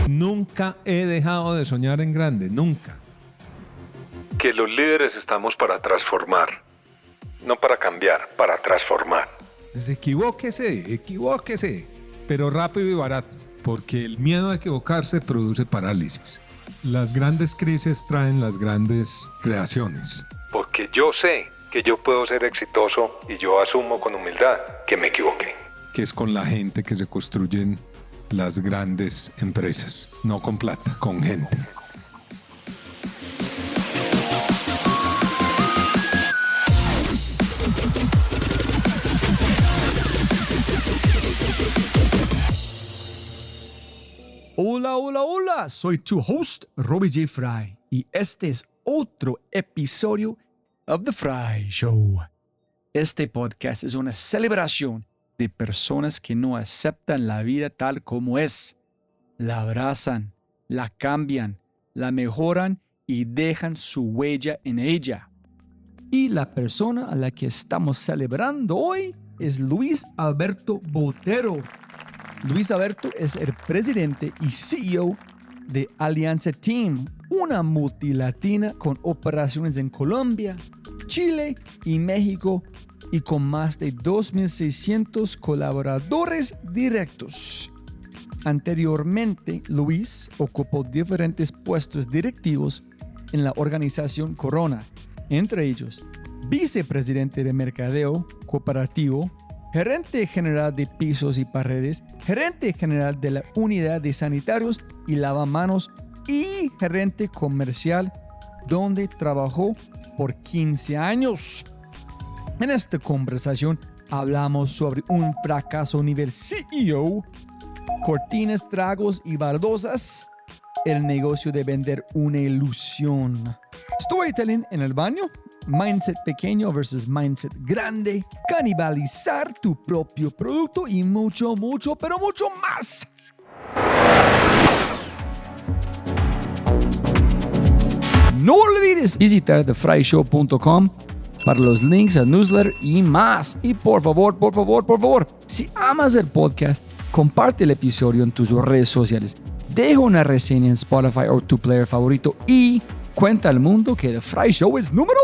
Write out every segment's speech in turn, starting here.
Nunca he dejado de soñar en grande, nunca. Que los líderes estamos para transformar, no para cambiar, para transformar. Pues equivóquese, pero rápido y barato, porque el miedo a equivocarse produce parálisis. Las grandes crisis traen las grandes creaciones. Porque yo sé que yo puedo ser exitoso y yo asumo con humildad que me equivoqué. Que es con la gente que se construyen las grandes empresas, no con plata, con gente. Hola, hola, hola, soy tu host, Robbie J. Fry, y este es otro episodio of The Fry Show. Este podcast es una celebración de personas que no aceptan la vida tal como es. La abrazan, la cambian, la mejoran y dejan su huella en ella. Y la persona a la que estamos celebrando hoy es Luis Alberto Botero. Luis Alberto es el presidente y CEO de Alianza Team, una multilatina con operaciones en Colombia, Chile y México y con más de 2.600 colaboradores directos. Anteriormente, Luis ocupó diferentes puestos directivos en la organización Corona, entre ellos vicepresidente de mercadeo cooperativo, gerente general de pisos y paredes, gerente general de la unidad de sanitarios y lavamanos y gerente comercial, donde trabajó por 15 años. En esta conversación hablamos sobre un fracaso nivel CEO, cortinas, tragos y baldosas, el negocio de vender una ilusión, storytelling en el baño, mindset pequeño versus mindset grande, canibalizar tu propio producto y mucho, pero mucho más. No olvides visitar thefryshow.com para los links al newsletter y más. Y por favor, si amas el podcast, comparte el episodio en tus redes sociales, deja una reseña en Spotify o tu player favorito y cuenta al mundo que The Fry Show es número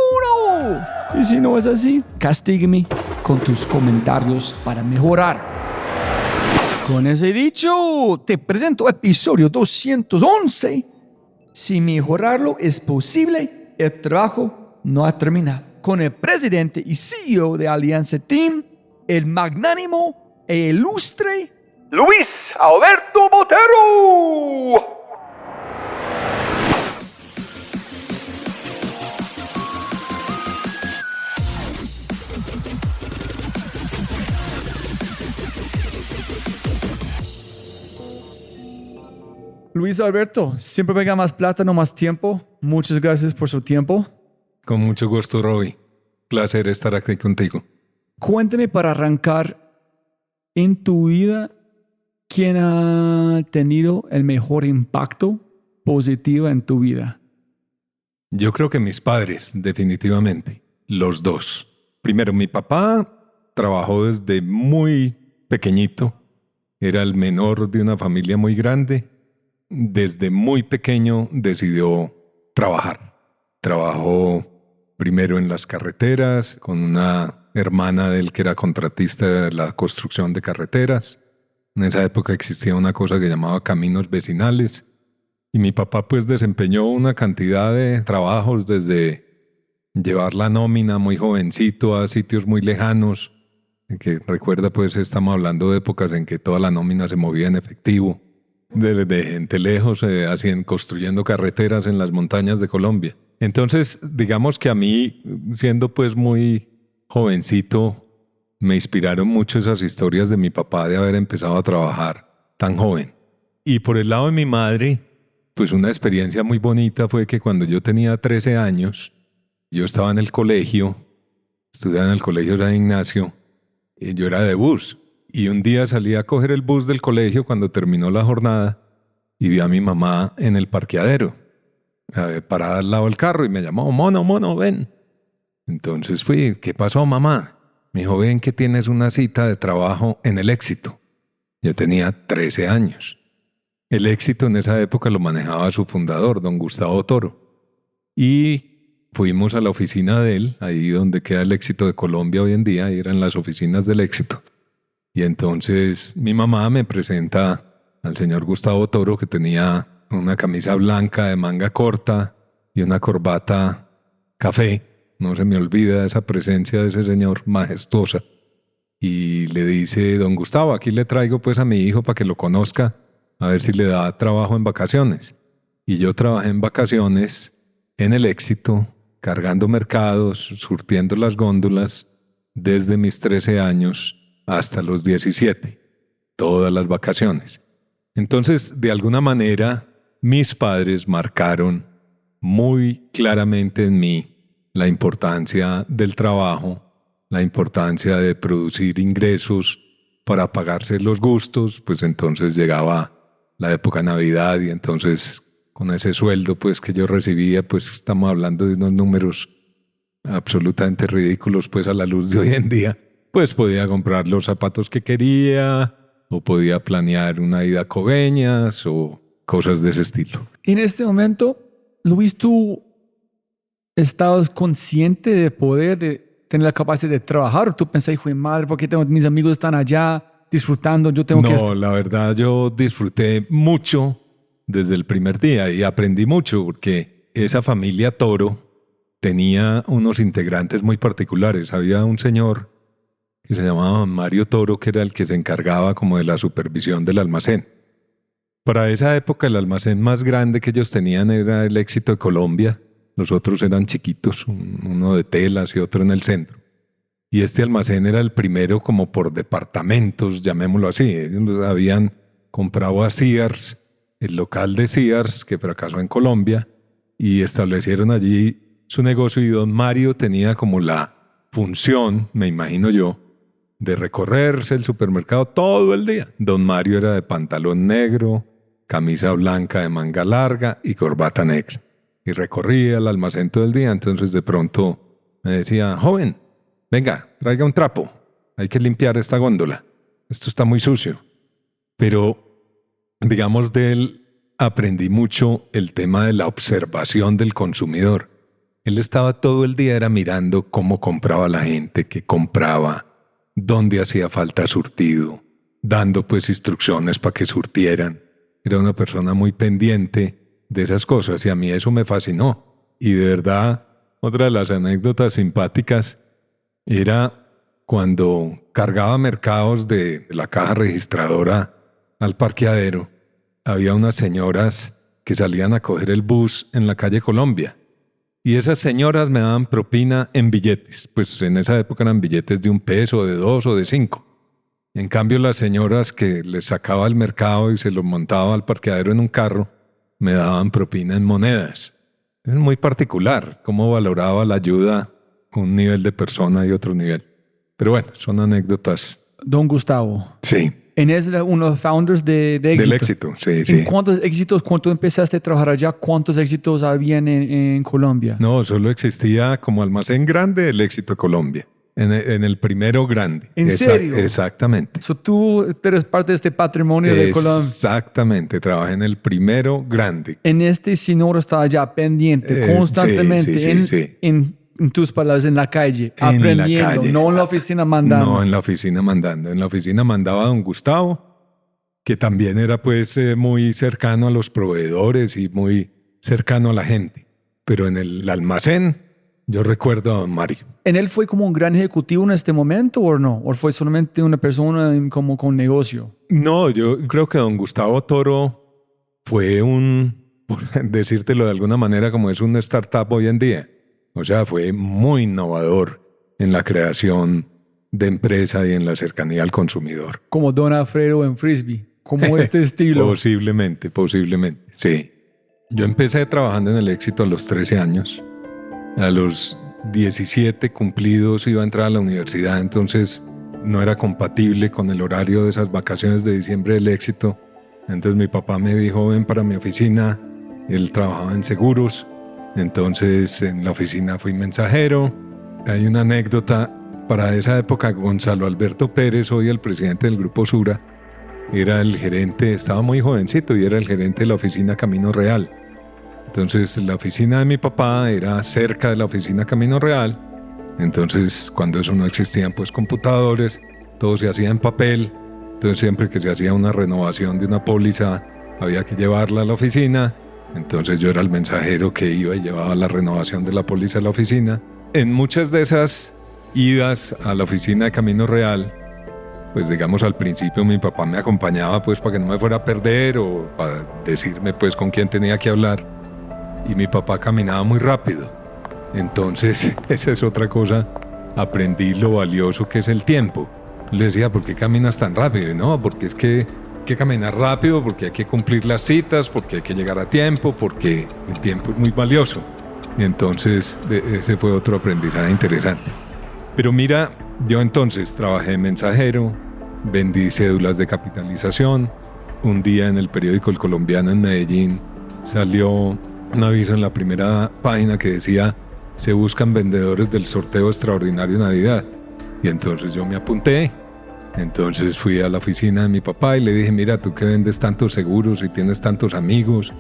1. Y si no es así, castígame con tus comentarios para mejorar. Con ese dicho, te presento episodio 211. Si mejorarlo es posible, el trabajo no ha terminado. Con el presidente y CEO de Alianza Team, el magnánimo e ilustre Luis Alberto Botero. Luis Alberto, siempre venga más plata, no más tiempo. Muchas gracias por su tiempo. Con mucho gusto, Robbie. Placer estar aquí contigo. Cuénteme para arrancar, en tu vida, ¿quién ha tenido el mejor impacto positivo en tu vida? Yo creo que mis padres, definitivamente. Los dos. Primero, mi papá trabajó desde muy pequeñito. Era el menor de una familia muy grande. Desde muy pequeño decidió trabajar. Trabajó primero en las carreteras con una hermana de él que era contratista de la construcción de carreteras. En esa época existía una cosa que llamaba caminos vecinales. Y mi papá pues desempeñó una cantidad de trabajos desde llevar la nómina muy jovencito a sitios muy lejanos. Que recuerda pues estamos hablando de épocas en que toda la nómina se movía en efectivo. De gente lejos, construyendo carreteras en las montañas de Colombia. Entonces, digamos que a mí, siendo pues muy jovencito, me inspiraron mucho esas historias de mi papá de haber empezado a trabajar tan joven. Y por el lado de mi madre, pues una experiencia muy bonita fue que cuando yo tenía 13 años, yo estaba en el colegio, estudiaba en el colegio San Ignacio, y yo era de bus. Y un día salí a coger el bus del colegio cuando terminó la jornada y vi a mi mamá en el parqueadero, parada al lado del carro, y me llamó, mono, ven. Entonces fui, ¿qué pasó, mamá? Me dijo, ven que tienes una cita de trabajo en El Éxito. Yo tenía 13 años. El éxito en esa época lo manejaba su fundador, don Gustavo Toro. Y fuimos a la oficina de él, ahí donde queda el Éxito de Colombia hoy en día, y eran las oficinas del Éxito. Y entonces mi mamá me presenta al señor Gustavo Toro, que tenía una camisa blanca de manga corta y una corbata café. No se me olvida esa presencia de ese señor majestuosa. Y le dice: don Gustavo, aquí le traigo pues a mi hijo para que lo conozca, a ver si le da trabajo en vacaciones. Y yo trabajé en vacaciones en el Éxito, cargando mercados, surtiendo las góndolas, desde mis 13 años hasta los 17, todas las vacaciones. Entonces, de alguna manera, mis padres marcaron muy claramente en mí la importancia del trabajo, la importancia de producir ingresos para pagarse los gustos. Pues entonces llegaba la época de Navidad y entonces con ese sueldo pues que yo recibía, pues estamos hablando de unos números absolutamente ridículos pues a la luz de hoy en día. Pues podía comprar los zapatos que quería o podía planear una ida a Coveñas o cosas de ese estilo. En este momento, Luis, ¿tú estabas consciente de poder de tener la capacidad de trabajar? ¿O tú pensás, hijo de madre, por qué mis amigos están allá disfrutando? Yo tengo que... No, la verdad yo disfruté mucho desde el primer día y aprendí mucho porque esa familia Toro tenía unos integrantes muy particulares. Había un señor que se llamaba Mario Toro, que era el que se encargaba como de la supervisión del almacén. Para esa época el almacén más grande que ellos tenían era el Éxito de Colombia. Los otros eran chiquitos, uno de telas y otro en el centro. Y este almacén era el primero como por departamentos, llamémoslo así. Ellos habían comprado a Sears, el local de Sears, que fracasó en Colombia, y establecieron allí su negocio. Y don Mario tenía como la función, me imagino yo, de recorrerse el supermercado todo el día. Don Mario era de pantalón negro, camisa blanca de manga larga y corbata negra. Y recorría el almacén todo el día. Entonces de pronto me decía: joven, venga, traiga un trapo. Hay que limpiar esta góndola. Esto está muy sucio. Pero, digamos, de él aprendí mucho el tema de la observación del consumidor. Él estaba todo el día era mirando cómo compraba la gente, qué compraba, dónde hacía falta surtido, dando pues instrucciones para que surtieran. Era una persona muy pendiente de esas cosas y a mí eso me fascinó. Y de verdad, otra de las anécdotas simpáticas era cuando cargaba mercados de la caja registradora al parqueadero. Había unas señoras que salían a coger el bus en la calle Colombia. Y esas señoras me daban propina en billetes. Pues en esa época eran billetes de $1, de 2 o de 5. En cambio, las señoras que les sacaba el mercado y se lo montaba al parqueadero en un carro, me daban propina en monedas. Es muy particular cómo valoraba la ayuda un nivel de persona y otro nivel. Pero bueno, son anécdotas. Don Gustavo. Sí. En es uno de los founders de Éxito. Del Éxito, sí, sí. ¿En cuántos éxitos, cuando empezaste a trabajar allá, cuántos éxitos habían en Colombia? No, solo existía como almacén grande el Éxito de Colombia. En el primero grande. ¿En serio? Exactamente. So, tú eres parte de este patrimonio de Colombia. Exactamente, trabajé en el primero grande. En este señor estaba allá pendiente, constantemente, sí. en tus palabras, en la calle, aprendiendo, la calle. no en la oficina mandando. No, en la oficina mandando. En la oficina mandaba don Gustavo, que también era pues muy cercano a los proveedores y muy cercano a la gente. Pero en el almacén, yo recuerdo a don Mario. ¿En él fue como un gran ejecutivo en este momento o no? ¿O fue solamente una persona como con negocio? No, yo creo que don Gustavo Toro fue por decírtelo de alguna manera, como es una startup hoy en día. O sea, fue muy innovador en la creación de empresa y en la cercanía al consumidor. Como Don Alfredo en Frisbee, como este estilo. Posiblemente, sí. Yo empecé trabajando en el Éxito a los 13 años. A los 17 cumplidos iba a entrar a la universidad, entonces no era compatible con el horario de esas vacaciones de diciembre del Éxito. Entonces mi papá me dijo: ven para mi oficina. Él trabajaba en seguros. Entonces en la oficina fui mensajero. Hay una anécdota para esa época. Gonzalo Alberto Pérez, hoy el presidente del Grupo Sura, era el gerente, estaba muy jovencito y era el gerente de la oficina Camino Real. Entonces la oficina de mi papá era cerca de la oficina Camino Real. Entonces cuando eso no existían pues computadores, todo se hacía en papel. Entonces siempre que se hacía una renovación de una póliza había que llevarla a la oficina. Entonces yo era el mensajero que iba y llevaba la renovación de la póliza a la oficina. En muchas de esas idas a la oficina de Camino Real, pues digamos al principio mi papá me acompañaba pues para que no me fuera a perder o para decirme pues con quién tenía que hablar. Y mi papá caminaba muy rápido. Entonces esa es otra cosa, aprendí lo valioso que es el tiempo. Le decía, ¿por qué caminas tan rápido? No, porque es que hay que caminar rápido, porque hay que cumplir las citas, porque hay que llegar a tiempo, porque el tiempo es muy valioso. Y entonces ese fue otro aprendizaje interesante. Pero mira, yo entonces trabajé de mensajero, vendí cédulas de capitalización. Un día en el periódico El Colombiano en Medellín salió un aviso en la primera página que decía: se buscan vendedores del sorteo extraordinario Navidad. Y entonces yo me apunté. Entonces fui a la oficina de mi papá y le dije: mira, tú que vendes tantos seguros y tienes tantos amigos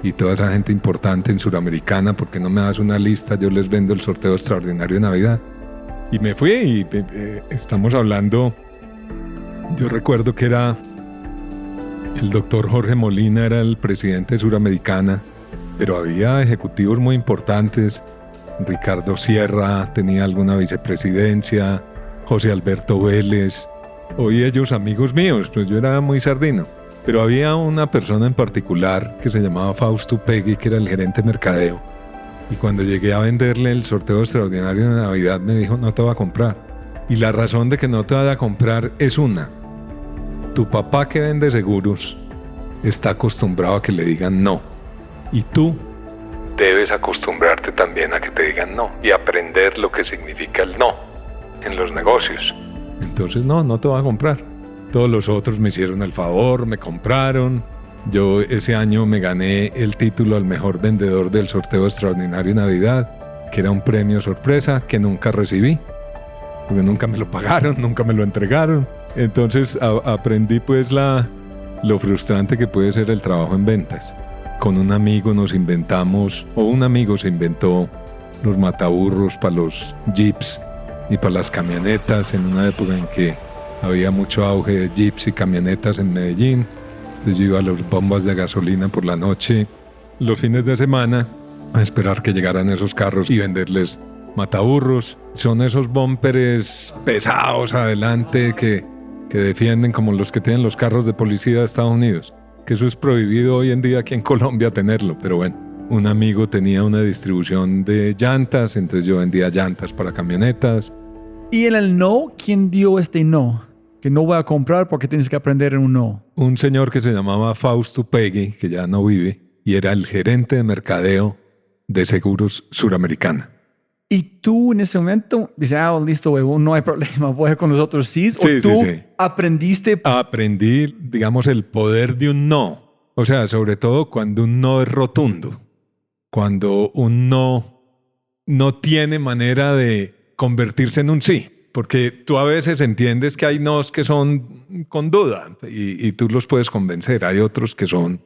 y toda esa gente importante en Suramericana, ¿por qué no me das una lista? Yo les vendo el sorteo extraordinario de Navidad. Y me fui y estamos hablando, yo recuerdo que era el doctor Jorge Molina, era el presidente de Suramericana, pero había ejecutivos muy importantes. Ricardo Sierra tenía alguna vicepresidencia, José Alberto Vélez, hoy ellos amigos míos, pues yo era muy sardino. Pero había una persona en particular que se llamaba Fausto Pegui, que era el gerente de mercadeo. Y cuando llegué a venderle el sorteo extraordinario de Navidad, me dijo: no te va a comprar. Y la razón de que no te vaya a comprar es una: tu papá, que vende seguros, está acostumbrado a que le digan no. Y tú Debes acostumbrarte también a que te digan no y aprender lo que significa el no en los negocios. Entonces no te va a comprar. Todos los otros me hicieron el favor, me compraron. Yo ese año me gané el título al mejor vendedor del sorteo extraordinario Navidad, que era un premio sorpresa que nunca recibí, porque nunca me lo pagaron, nunca me lo entregaron. Entonces aprendí pues lo frustrante que puede ser el trabajo en ventas. Con un amigo nos inventamos, o un amigo se inventó los mataburros para los jeeps y para las camionetas en una época en que había mucho auge de jeeps y camionetas en Medellín. Entonces yo iba a las bombas de gasolina por la noche, los fines de semana, a esperar que llegaran esos carros y venderles mataburros. Son esos búmperes pesados adelante que defienden, como los que tienen los carros de policía de Estados Unidos. Que eso es prohibido hoy en día aquí en Colombia tenerlo, pero bueno. Un amigo tenía una distribución de llantas, entonces yo vendía llantas para camionetas. Y en el no, ¿quién dio este no? Que no voy a comprar porque tienes que aprender en un no. Un señor que se llamaba Fausto Pegui, que ya no vive, y era el gerente de mercadeo de Seguros Suramericana. Y tú en ese momento dices: listo, huevón, no hay problema, voy con los otros sí. ¿O tú aprendiste? Aprendí, digamos, el poder de un no. O sea, sobre todo cuando un no es rotundo. Cuando un no tiene manera de convertirse en un sí. Porque tú a veces entiendes que hay nos que son con duda y tú los puedes convencer. Hay otros que son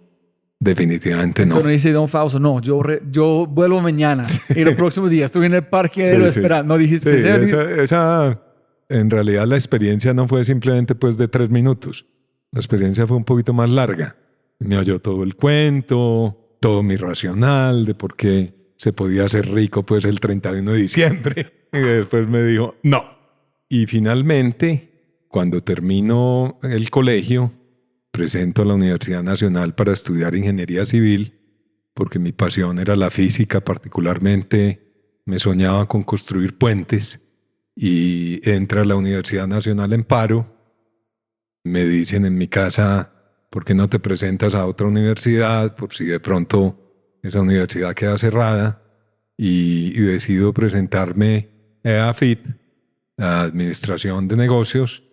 definitivamente no. Entonces dice don Fausto: no, yo vuelvo mañana. Y el próximo día estoy en el parque esperando. No dijiste. Sí, esa, en realidad la experiencia no fue simplemente pues de 3 minutos. La experiencia fue un poquito más larga. Me oyó todo el cuento, todo mi racional de por qué se podía hacer rico pues el 31 de diciembre. Y después me dijo no. Y finalmente, cuando termino el colegio, presento a la Universidad Nacional para estudiar Ingeniería Civil, porque mi pasión era la física, particularmente me soñaba con construir puentes, y entra a la Universidad Nacional en paro. Me dicen en mi casa: ¿por qué no te presentas a otra universidad? Por si de pronto esa universidad queda cerrada. Y decido presentarme a AFIT, a Administración de Negocios,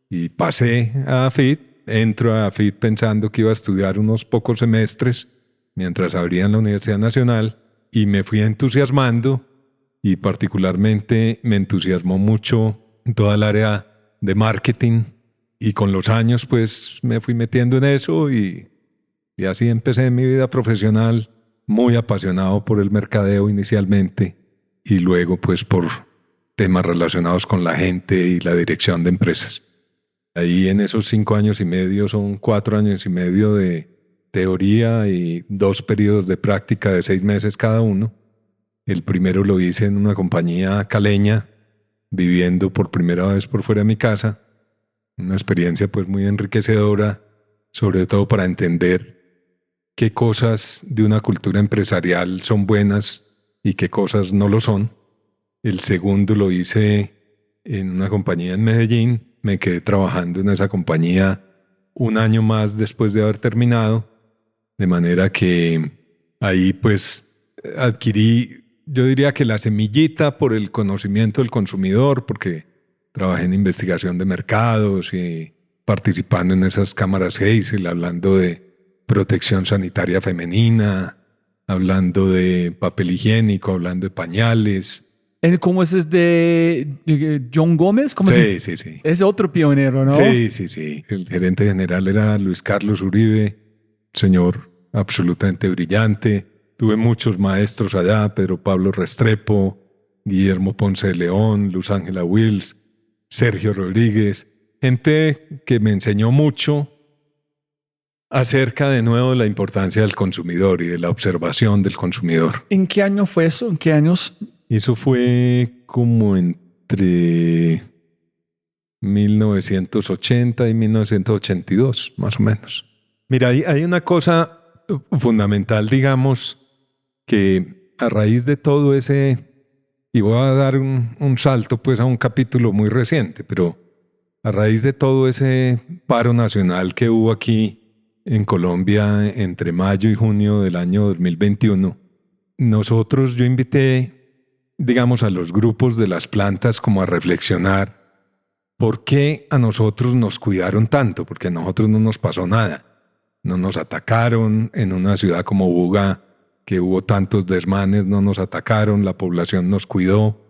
y pasé a AFIT. Entro a AFIT pensando que iba a estudiar unos pocos semestres mientras abrían la Universidad Nacional, y me fui entusiasmando, y particularmente me entusiasmó mucho toda el área de marketing, Y con los años pues me fui metiendo en eso y así empecé mi vida profesional, muy apasionado por el mercadeo inicialmente y luego pues por temas relacionados con la gente y la dirección de empresas. Ahí en esos 5 años y medio son 4 años y medio de teoría y 2 periodos de práctica de 6 meses cada uno. El primero lo hice en una compañía caleña, viviendo por primera vez por fuera de mi casa. Una experiencia pues muy enriquecedora, sobre todo para entender qué cosas de una cultura empresarial son buenas y qué cosas no lo son. El segundo lo hice en una compañía en Medellín. Me quedé trabajando en esa compañía 1 año más después de haber terminado, de manera que ahí pues adquirí, yo diría que la semillita por el conocimiento del consumidor, porque trabajé en investigación de mercados y participando en esas cámaras Hazel, hablando de protección sanitaria femenina, hablando de papel higiénico, hablando de pañales. ¿Cómo es de John Gómez? ¿Cómo Sí. Es otro pionero, ¿no? Sí. El gerente general era Luis Carlos Uribe, señor absolutamente brillante. Tuve muchos maestros allá, Pedro Pablo Restrepo, Guillermo Ponce de León, Luz Ángela Wills, Sergio Rodríguez, gente que me enseñó mucho acerca de nuevo de la importancia del consumidor y de la observación del consumidor. ¿En qué año fue eso? ¿En qué años? Eso fue como entre 1980 y 1982, más o menos. Mira, hay una cosa fundamental, digamos, que a raíz de todo ese, y voy a dar un salto pues a un capítulo muy reciente, pero a raíz de todo ese paro nacional que hubo aquí en Colombia entre mayo y junio del año 2021, yo invité, digamos, a los grupos de las plantas como a reflexionar por qué a nosotros nos cuidaron tanto, porque a nosotros no nos pasó nada. No nos atacaron en una ciudad como Buga, que hubo tantos desmanes, no nos atacaron, la población nos cuidó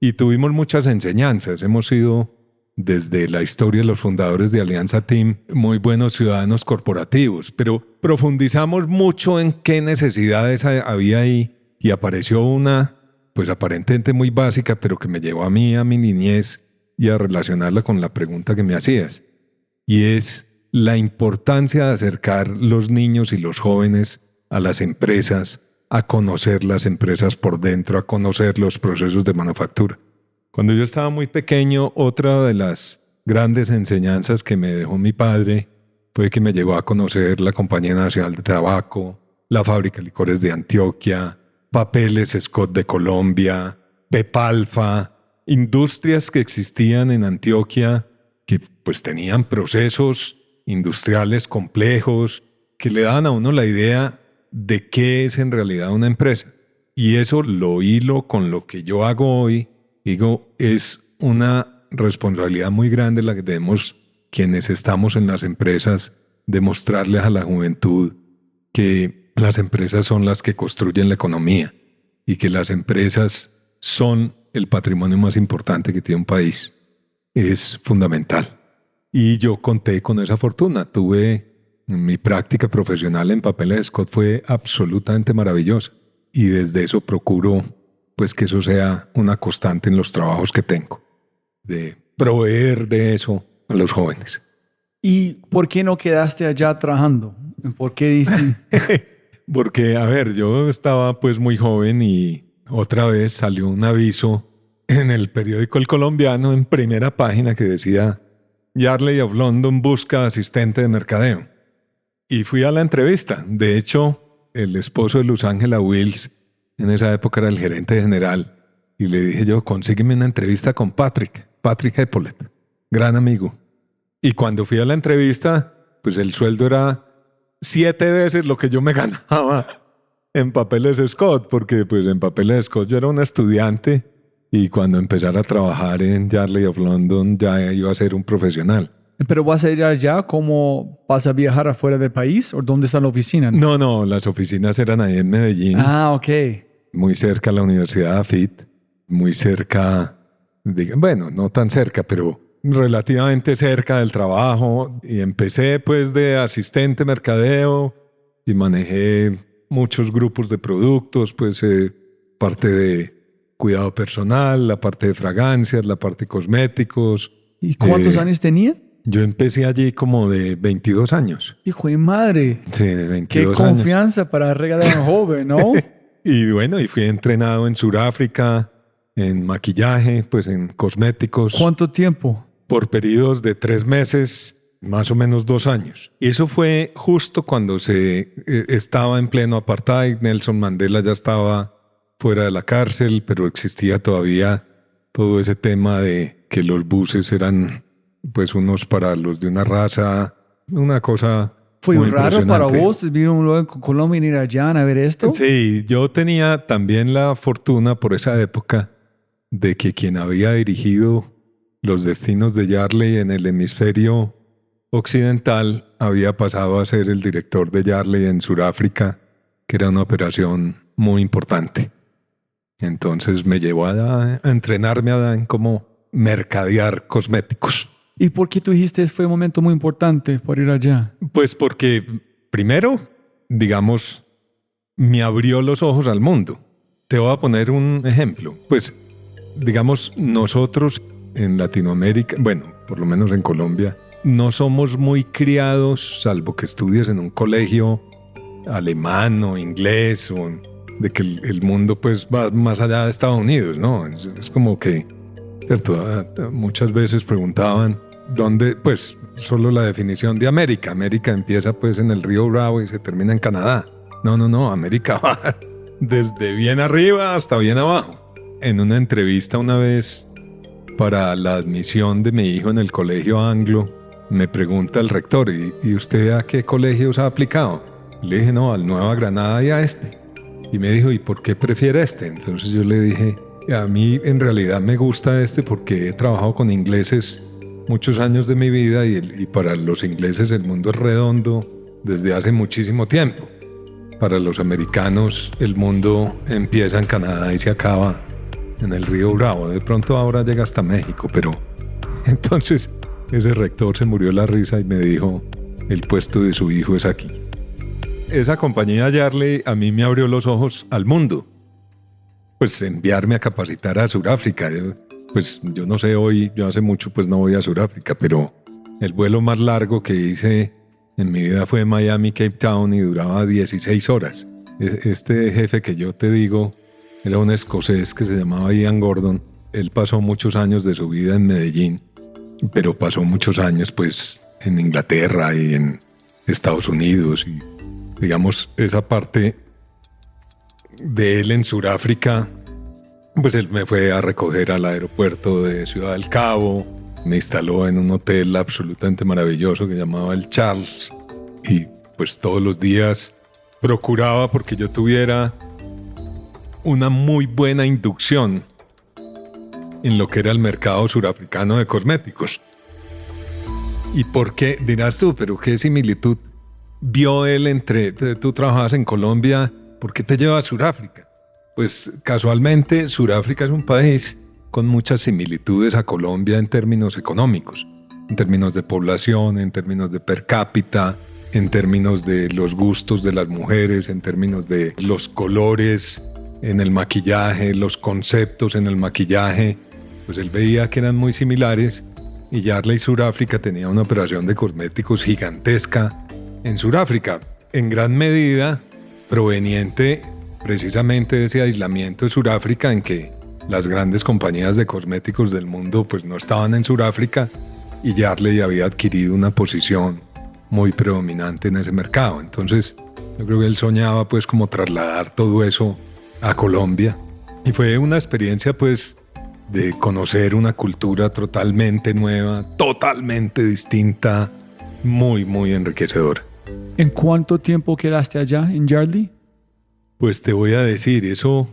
y tuvimos muchas enseñanzas. Hemos sido, desde la historia de los fundadores de Alianza Team, muy buenos ciudadanos corporativos, pero profundizamos mucho en qué necesidades había ahí y apareció una, pues aparentemente muy básica, pero que me llevó a mí, a mi niñez y a relacionarla con la pregunta que me hacías, y es la importancia de acercar los niños y los jóvenes a las empresas, a conocer las empresas por dentro, a conocer los procesos de manufactura. Cuando yo estaba muy pequeño, otra de las grandes enseñanzas que me dejó mi padre fue que me llevó a conocer la Compañía Nacional de Tabaco, la Fábrica de Licores de Antioquia, Papeles Scott de Colombia, Pepalfa, industrias que existían en Antioquia que pues tenían procesos industriales complejos que le daban a uno la idea de qué es en realidad una empresa. Y eso lo hilo con lo que yo hago hoy. Digo, es una responsabilidad muy grande la que tenemos quienes estamos en las empresas, de mostrarles a la juventud que las empresas son las que construyen la economía y que las empresas son el patrimonio más importante que tiene un país. Es fundamental. Y yo conté con esa fortuna. Mi práctica profesional en Papeles Scott fue absolutamente maravillosa. Y desde eso procuro pues que eso sea una constante en los trabajos que tengo, de proveer de eso a los jóvenes. ¿Y por qué no quedaste allá trabajando? ¿Por qué dicen? Porque, a ver, yo estaba pues muy joven y otra vez salió un aviso en el periódico El Colombiano en primera página que decía Yardley of London busca asistente de mercadeo. Y fui a la entrevista. De hecho, el esposo de Luz Ángela Wills en esa época era el gerente general. Y le dije yo, consígueme una entrevista con Patrick Eppolet, gran amigo. Y cuando fui a la entrevista, pues el sueldo era 7 veces lo que yo me ganaba en Papeles Scott, porque pues en Papeles Scott yo era un estudiante y cuando empezara a trabajar en Yardley of London ya iba a ser un profesional. ¿Pero vas a ir allá? ¿Cómo vas a viajar afuera del país? ¿O dónde está la oficina? No, las oficinas eran ahí en Medellín. Ah, ok. Muy cerca a la Universidad AFIT, muy cerca, bueno, no tan cerca, pero relativamente cerca del trabajo y empecé pues de asistente mercadeo y manejé muchos grupos de productos, pues parte de cuidado personal, la parte de fragancias, la parte de cosméticos. ¿Y cuántos años tenía? Yo empecé allí como de 22 años. Hijo de madre. Sí, de 22 Qué años. confianza para regalar a un joven, ¿no? Y bueno, y fui entrenado en Sudáfrica, en maquillaje, pues en cosméticos. ¿Cuánto tiempo? Por periodos de 3 meses, más o menos 2 años. Y eso fue justo cuando se estaba en pleno apartheid. Nelson Mandela ya estaba fuera de la cárcel, pero existía todavía todo ese tema de que los buses eran pues unos para los de una raza, una cosa ¿Fue muy raro para impresionante. vos vivir luego en Colombia y ir allá a ver esto? Sí, yo tenía también la fortuna por esa época de que quien había dirigido los destinos de Yardley en el hemisferio occidental había pasado a ser el director de Yardley en Sudáfrica, que era una operación muy importante. Entonces me llevó a entrenarme en cómo mercadear cosméticos. ¿Y por qué tú dijiste fue un momento muy importante por ir allá? Pues porque, primero, digamos, me abrió los ojos al mundo. Te voy a poner un ejemplo. Pues, digamos, nosotros en Latinoamérica, bueno, por lo menos en Colombia, no somos muy criados, salvo que estudies en un colegio alemán o inglés, o de que el mundo pues va más allá de Estados Unidos, ¿no? Es como que, ¿cierto? Muchas veces preguntaban dónde, pues, solo la definición de América. América empieza pues en el río Bravo y se termina en Canadá. No, América va desde bien arriba hasta bien abajo. En una entrevista una vez para la admisión de mi hijo en el colegio anglo, me pregunta el rector, ¿y usted a qué colegios ha aplicado? Le dije, no, al Nueva Granada y a este. Y me dijo, ¿y por qué prefiere este? Entonces yo le dije, a mí en realidad me gusta este porque he trabajado con ingleses muchos años de mi vida y para los ingleses el mundo es redondo desde hace muchísimo tiempo. Para los americanos el mundo empieza en Canadá y se acaba en el río Bravo. De pronto ahora llega hasta México, pero entonces ese rector se murió la risa y me dijo, el puesto de su hijo es aquí. Esa compañía Yardley a mí me abrió los ojos al mundo. Pues enviarme a capacitar a Sudáfrica. Pues yo no sé hoy, yo hace mucho pues no voy a Sudáfrica, pero el vuelo más largo que hice en mi vida fue Miami, Cape Town y duraba 16 horas. Este jefe que yo te digo era un escocés que se llamaba Ian Gordon. Él pasó muchos años de su vida en Medellín, pero pasó muchos años pues en Inglaterra y en Estados Unidos y digamos esa parte de él en Sudáfrica, pues él me fue a recoger al aeropuerto de Ciudad del Cabo, me instaló en un hotel absolutamente maravilloso que llamaba el Charles y pues todos los días procuraba porque yo tuviera una muy buena inducción en lo que era el mercado surafricano de cosméticos. ¿Y por qué? Dirás tú, pero ¿qué similitud vio él entre tú trabajabas en Colombia? ¿Por qué te lleva a Sudáfrica? Pues casualmente Sudáfrica es un país con muchas similitudes a Colombia en términos económicos, en términos de población, en términos de per cápita, en términos de los gustos de las mujeres, en términos de los colores en el maquillaje, los conceptos en el maquillaje. Pues él veía que eran muy similares y Yardley Sudáfrica tenía una operación de cosméticos gigantesca en Sudáfrica, en gran medida proveniente precisamente de ese aislamiento de Sudáfrica en que las grandes compañías de cosméticos del mundo pues no estaban en Sudáfrica y Yardley había adquirido una posición muy predominante en ese mercado. Entonces yo creo que él soñaba pues como trasladar todo eso a Colombia y fue una experiencia pues de conocer una cultura totalmente nueva, totalmente distinta, muy, muy enriquecedora. ¿En cuánto tiempo quedaste allá en Yardley? Pues te voy a decir, eso...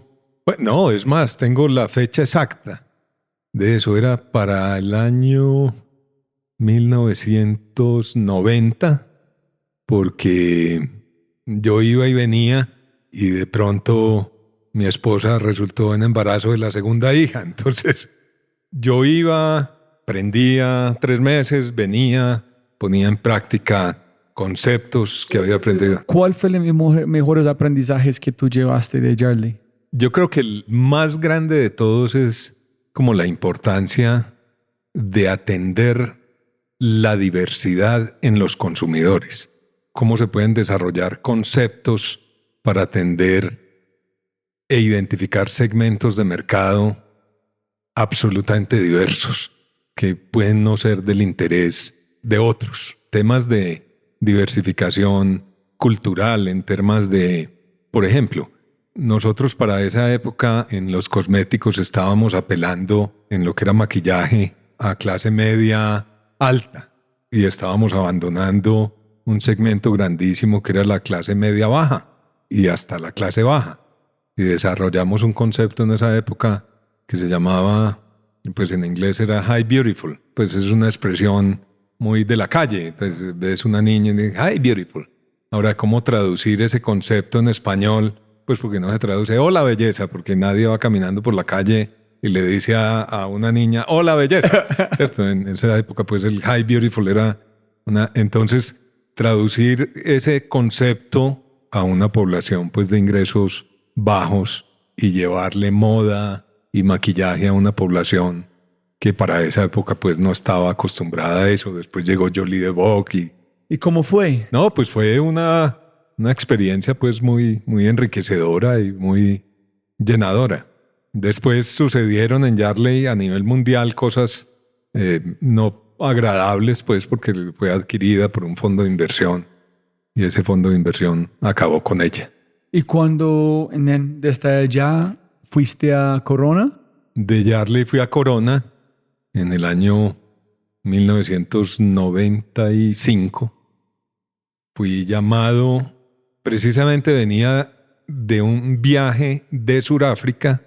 Bueno, no, es más, tengo la fecha exacta de eso. Era para el año 1990, porque yo iba y venía y de pronto mi esposa resultó en embarazo de la segunda hija. Entonces yo iba aprendía 3 meses, venía, ponía en práctica conceptos que había aprendido. ¿Cuál fue los mejores aprendizajes que tú llevaste de Yardley? Yo creo que el más grande de todos es como la importancia de atender la diversidad en los consumidores. Cómo se pueden desarrollar conceptos para atender e identificar segmentos de mercado absolutamente diversos que pueden no ser del interés de otros. Temas de diversificación cultural, en temas de, por ejemplo, nosotros para esa época en los cosméticos estábamos apelando en lo que era maquillaje a clase media alta y estábamos abandonando un segmento grandísimo que era la clase media baja y hasta la clase baja. Y desarrollamos un concepto en esa época que se llamaba, pues en inglés era Hi Beautiful, pues es una expresión muy de la calle, pues ves una niña y dices Hi Beautiful. Ahora, ¿cómo traducir ese concepto en español? Pues porque no se traduce hola belleza, porque nadie va caminando por la calle y le dice a una niña hola belleza, ¿cierto? En esa época pues el Hi Beautiful era una... Entonces, traducir ese concepto a una población pues de ingresos bajos y llevarle moda y maquillaje a una población que para esa época pues no estaba acostumbrada a eso. Después llegó Jolie de Bock ¿Y cómo fue? No, pues fue una experiencia pues muy, muy enriquecedora y muy llenadora. Después sucedieron en Yardley a nivel mundial cosas no agradables pues porque fue adquirida por un fondo de inversión y ese fondo de inversión acabó con ella. ¿Y cuando desde allá fuiste a Corona? De Yardley fui a Corona en el año 1995. Fui llamado, precisamente venía de un viaje de Sudáfrica.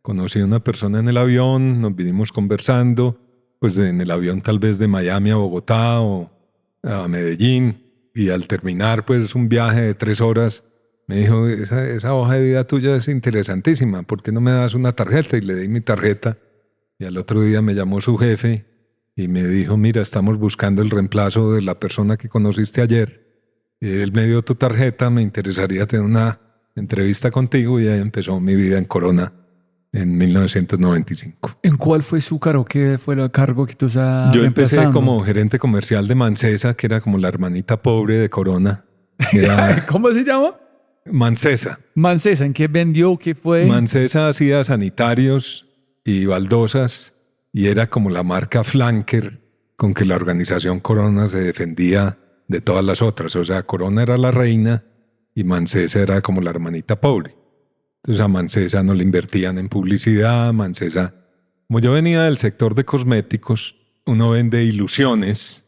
Conocí a una persona en el avión, nos vinimos conversando, pues en el avión tal vez de Miami a Bogotá o a Medellín. Y al terminar pues un viaje de 3 horas, me dijo, esa hoja de vida tuya es interesantísima, ¿por qué no me das una tarjeta? Y le di mi tarjeta. Y al otro día me llamó su jefe y me dijo, mira, estamos buscando el reemplazo de la persona que conociste ayer. Él me dio tu tarjeta, me interesaría tener una entrevista contigo y ahí empezó mi vida en Corona en 1995. ¿En cuál fue su cargo? ¿Qué fue el cargo que tú estabas Yo empecé reemplazando? como gerente comercial de Mancesa, que era como la hermanita pobre de Corona. Era ¿Cómo se llama? Mancesa. Mancesa. ¿En qué vendió? ¿Qué fue? Mancesa hacía sanitarios y baldosas y era como la marca flanker con que la organización Corona se defendía de todas las otras. O sea, Corona era la reina y Mancesa era como la hermanita pobre. Entonces a Mancesa no le invertían en publicidad. Mancesa, como yo venía del sector de cosméticos, uno vende ilusiones.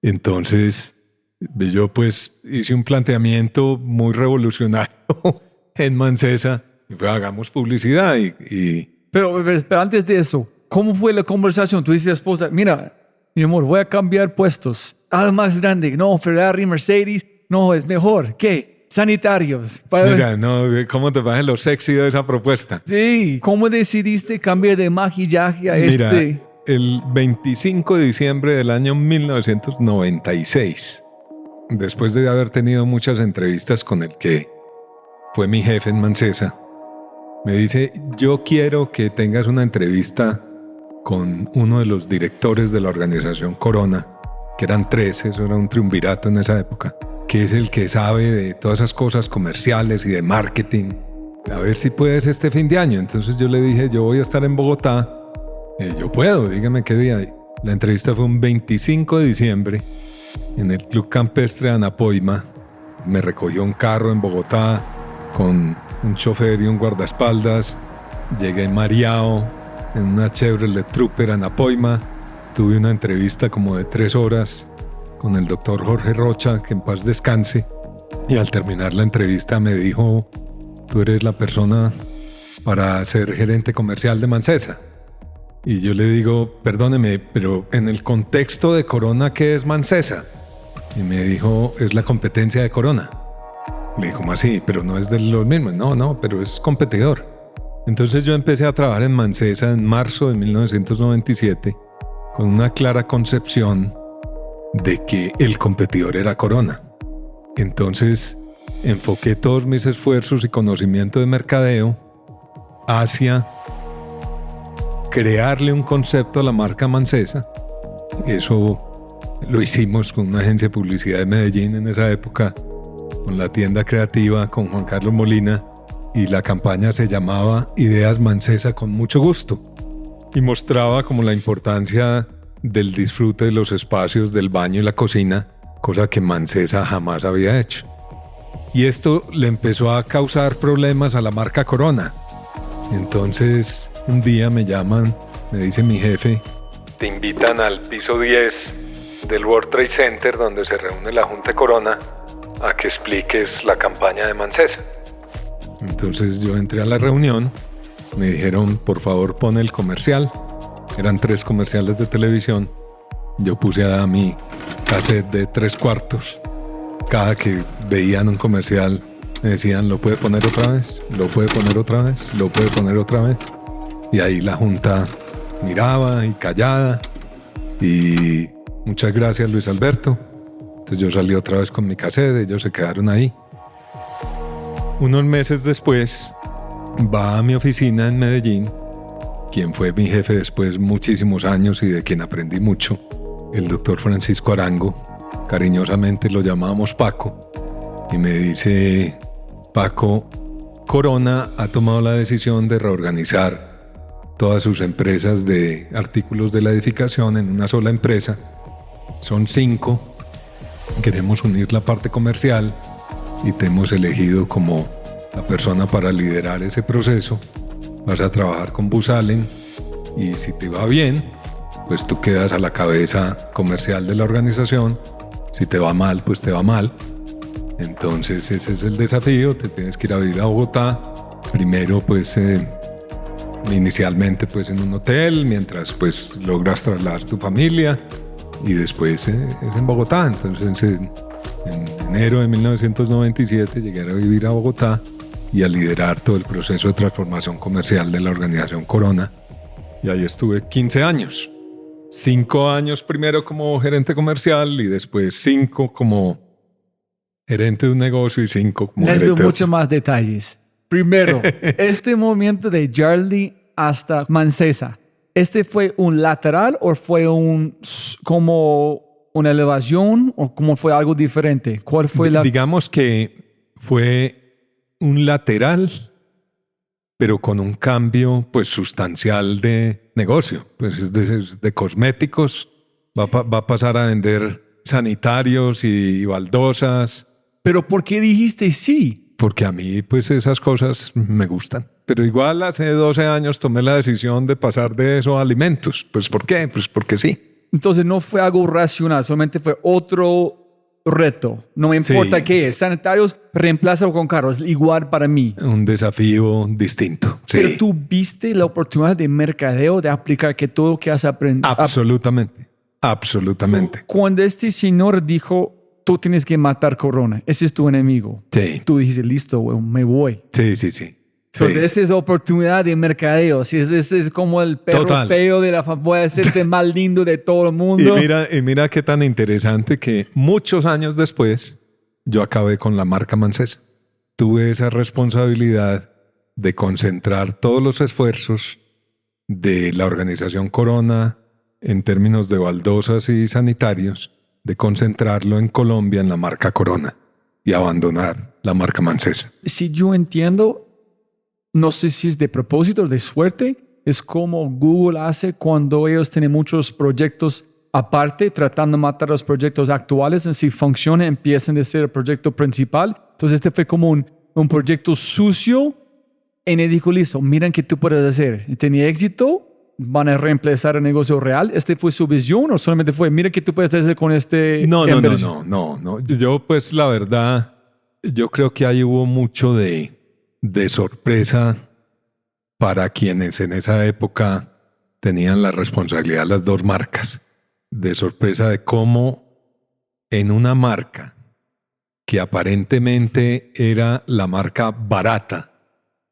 Entonces yo pues hice un planteamiento muy revolucionario en Mancesa y fue hagamos publicidad Pero antes de eso, ¿cómo fue la conversación? Tú dices a tu esposa, mira, mi amor, voy a cambiar puestos. Algo más grande. No, Ferrari, Mercedes. No, es mejor. ¿Qué? Sanitarios. Mira, no, ¿cómo te parece lo sexy de esa propuesta? Sí. ¿Cómo decidiste cambiar de maquillaje a Mira, el 25 de diciembre del año 1996, después de haber tenido muchas entrevistas con el que fue mi jefe en Mancesa, me dice, yo quiero que tengas una entrevista con uno de los directores de la organización Corona, que eran 3, eso era un triunvirato en esa época, que es el que sabe de todas esas cosas comerciales y de marketing. A ver si puedes este fin de año. Entonces yo le dije, yo voy a estar en Bogotá. Yo puedo, dígame qué día. La entrevista fue un 25 de diciembre en el Club Campestre de Anapoima. Me recogió un carro en Bogotá con un chofer y un guardaespaldas. Llegué mareado en una Chevrolet Trooper a Anapoima. Tuve una entrevista como de 3 horas con el doctor Jorge Rocha, que en paz descanse. Y al terminar la entrevista me dijo, tú eres la persona para ser gerente comercial de Mancesa. Y yo le digo, perdóneme, pero en el contexto de Corona, ¿qué es Mancesa? Y me dijo, es la competencia de Corona. Le dije, ¿cómo así? Pero no es de los mismos. No, pero es competidor. Entonces yo empecé a trabajar en Mancesa en marzo de 1997 con una clara concepción de que el competidor era Corona. Entonces enfoqué todos mis esfuerzos y conocimiento de mercadeo hacia crearle un concepto a la marca Mancesa. Eso lo hicimos con una agencia de publicidad de Medellín en esa época, con la tienda creativa, con Juan Carlos Molina, y la campaña se llamaba Ideas Mancesa con mucho gusto y mostraba como la importancia del disfrute de los espacios del baño y la cocina, cosa que Mancesa jamás había hecho. Y esto le empezó a causar problemas a la marca Corona. Entonces un día me llaman, me dice mi jefe: Te invitan al piso 10 del World Trade Center, donde se reúne la Junta de Corona, a que expliques la campaña de Mancesa. Entonces yo entré a la reunión, me dijeron: por favor pon el comercial. Eran 3 comerciales de televisión. Yo puse a mi cassette de 3/4. Cada que veían un comercial me decían: ¿lo puede poner otra vez? ¿Lo puede poner otra vez? ¿Lo puede poner otra vez? Y ahí la Junta miraba y callada. Y muchas gracias, Luis Alberto. Entonces yo salí otra vez con mi cassette, ellos se quedaron ahí. Unos meses después va a mi oficina en Medellín, quien fue mi jefe después muchísimos años y de quien aprendí mucho, el doctor Francisco Arango. Cariñosamente lo llamábamos Paco, y me dice: Paco, Corona ha tomado la decisión de reorganizar todas sus empresas de artículos de la edificación en una sola empresa. Son 5. Queremos unir la parte comercial y te hemos elegido como la persona para liderar ese proceso. Vas a trabajar con Booz Allen y si te va bien, pues tú quedas a la cabeza comercial de la organización. Si te va mal, pues te va mal. Entonces ese es el desafío, te tienes que ir a vivir a Bogotá. Primero pues inicialmente pues en un hotel, mientras pues logras trasladar tu familia, y después es en Bogotá. Entonces en enero de 1997 llegué a vivir a Bogotá y a liderar todo el proceso de transformación comercial de la organización Corona, y ahí estuve 15 años. 5 años primero como gerente comercial y después 5 como gerente de un negocio y 5 como gerente Necesito de mucho más detalles. Primero, este momento de Jarly hasta Mancesa, ¿este fue un lateral o fue como una elevación o cómo fue algo diferente? ¿Cuál fue la...? Digamos que fue un lateral, pero con un cambio pues sustancial de negocio. Pues es de cosméticos, va a pasar a vender sanitarios y baldosas. ¿Pero por qué dijiste sí? Porque a mí pues esas cosas me gustan. Pero igual hace 12 años tomé la decisión de pasar de eso a alimentos. ¿Pues por qué? Pues porque sí. Entonces no fue algo racional, solamente fue otro reto. No me importa Sí. qué es. Sanitarios, reemplázalo con carros. Igual para mí. Un desafío distinto. Sí. Pero tú viste la oportunidad de mercadeo, de aplicar que todo lo que has aprendido. Absolutamente. Absolutamente. Cuando este señor dijo, tú tienes que matar Corona, ese es tu enemigo. Sí. Tú dijiste, listo, güey, me voy. Sí. So, Sí. esa es oportunidad de mercadeo. Si ese es como el perro Total. feo de la voy a hacerte más lindo de todo el mundo. Y mira qué tan interesante que muchos años después yo acabé con la marca Mancesa. Tuve esa responsabilidad de concentrar todos los esfuerzos de la organización Corona en términos de baldosas y sanitarios, de concentrarlo en Colombia en la marca Corona y abandonar la marca Mancesa. Si yo entiendo, no sé si es de propósito o de suerte, es como Google hace cuando ellos tienen muchos proyectos aparte, tratando de matar los proyectos actuales, y si funciona, empiezan a ser el proyecto principal. Entonces este fue como un proyecto sucio, y me dijo, listo, miren qué tú puedes hacer. Y tenía éxito, van a reemplazar el negocio real. ¿Este fue su visión o solamente fue, mira qué tú puedes hacer con este No. inversión? Yo pues la verdad, yo creo que ahí hubo mucho de sorpresa para quienes en esa época tenían la responsabilidad de las 2 marcas. De sorpresa de cómo en una marca que aparentemente era la marca barata,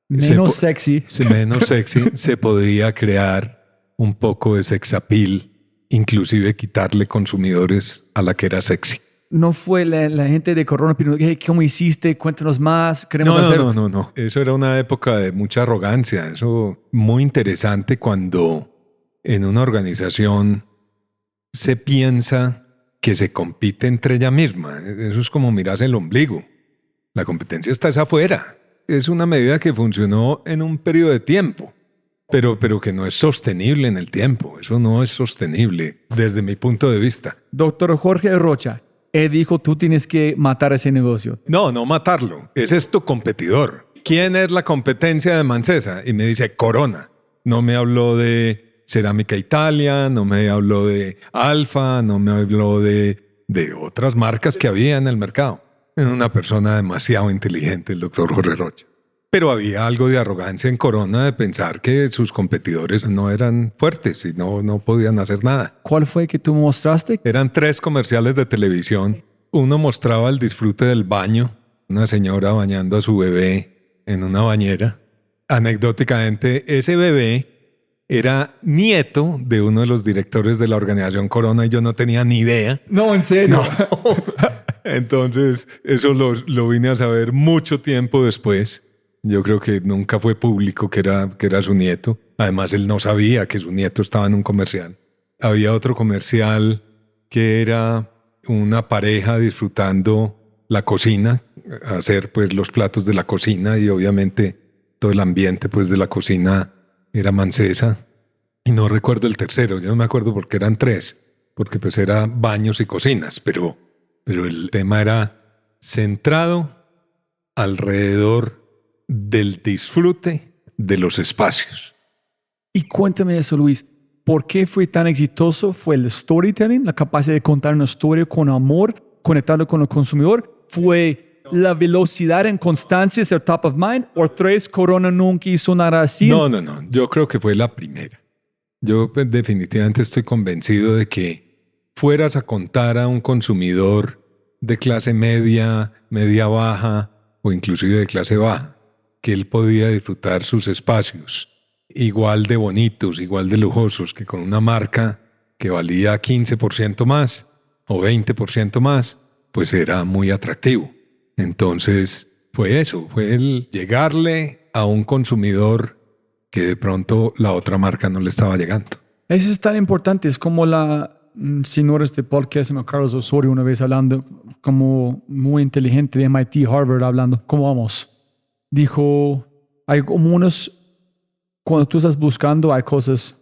Menos sexy. menos sexy, se podía crear un poco de sex appeal inclusive quitarle consumidores a la que era sexy. No fue la gente de Corona, pero hey, ¿cómo hiciste? Cuéntanos más, queremos hacer... No. Eso era una época de mucha arrogancia. Eso muy interesante cuando en una organización se piensa que se compite entre ella misma. Eso es como mirarse el ombligo. La competencia está afuera. Es una medida que funcionó en un periodo de tiempo, pero que no es sostenible en el tiempo. Eso no es sostenible desde mi punto de vista. Doctor Jorge Rocha, él dijo, tú tienes que matar ese negocio. No matarlo. Ese es tu competidor. ¿Quién es la competencia de Mancesa? Y me dice Corona. No me habló de Cerámica Italia, no me habló de Alfa, no me habló de otras marcas que había en el mercado. Era una persona demasiado inteligente, el doctor Jorge Rocha. Pero había algo de arrogancia en Corona de pensar que sus competidores no eran fuertes y no podían hacer nada. ¿Cuál fue que tú mostraste? Eran 3 comerciales de televisión. Uno mostraba el disfrute del baño, una señora bañando a su bebé en una bañera. Anecdóticamente, ese bebé era nieto de uno de los directores de la organización Corona y yo no tenía ni idea. No, en serio. No. Entonces, eso lo vine a saber mucho tiempo después. Yo creo que nunca fue público que era su nieto. Además, él no sabía que su nieto estaba en un comercial. Había otro comercial que era una pareja disfrutando la cocina, hacer pues los platos de la cocina y obviamente todo el ambiente pues de la cocina era Mancesa. Y no recuerdo el tercero, yo no me acuerdo porque eran 3, porque pues era baños y cocinas, pero el tema era centrado alrededor del disfrute de los espacios. Y cuéntame eso, Luis. ¿Por qué fue tan exitoso? ¿Fue el storytelling, la capacidad de contar una historia con amor, conectarlo con el consumidor? ¿Fue la velocidad en constancia, ser top of mind? ¿O 3, Corona nunca hizo nada así? No. Yo creo que fue la primera. Yo pues, definitivamente estoy convencido de que fueras a contar a un consumidor de clase media, media baja o inclusive de clase baja, que él podía disfrutar sus espacios igual de bonitos, igual de lujosos que con una marca que valía 15% más o 20% más, pues era muy atractivo. Entonces fue eso, fue el llegarle a un consumidor que de pronto la otra marca no le estaba llegando. Eso es tan importante, es como la señora de podcast, Carlos Osorio, una vez hablando, como muy inteligente de MIT, Harvard, hablando, ¿cómo vamos? Dijo, hay como unos, cuando tú estás buscando, hay cosas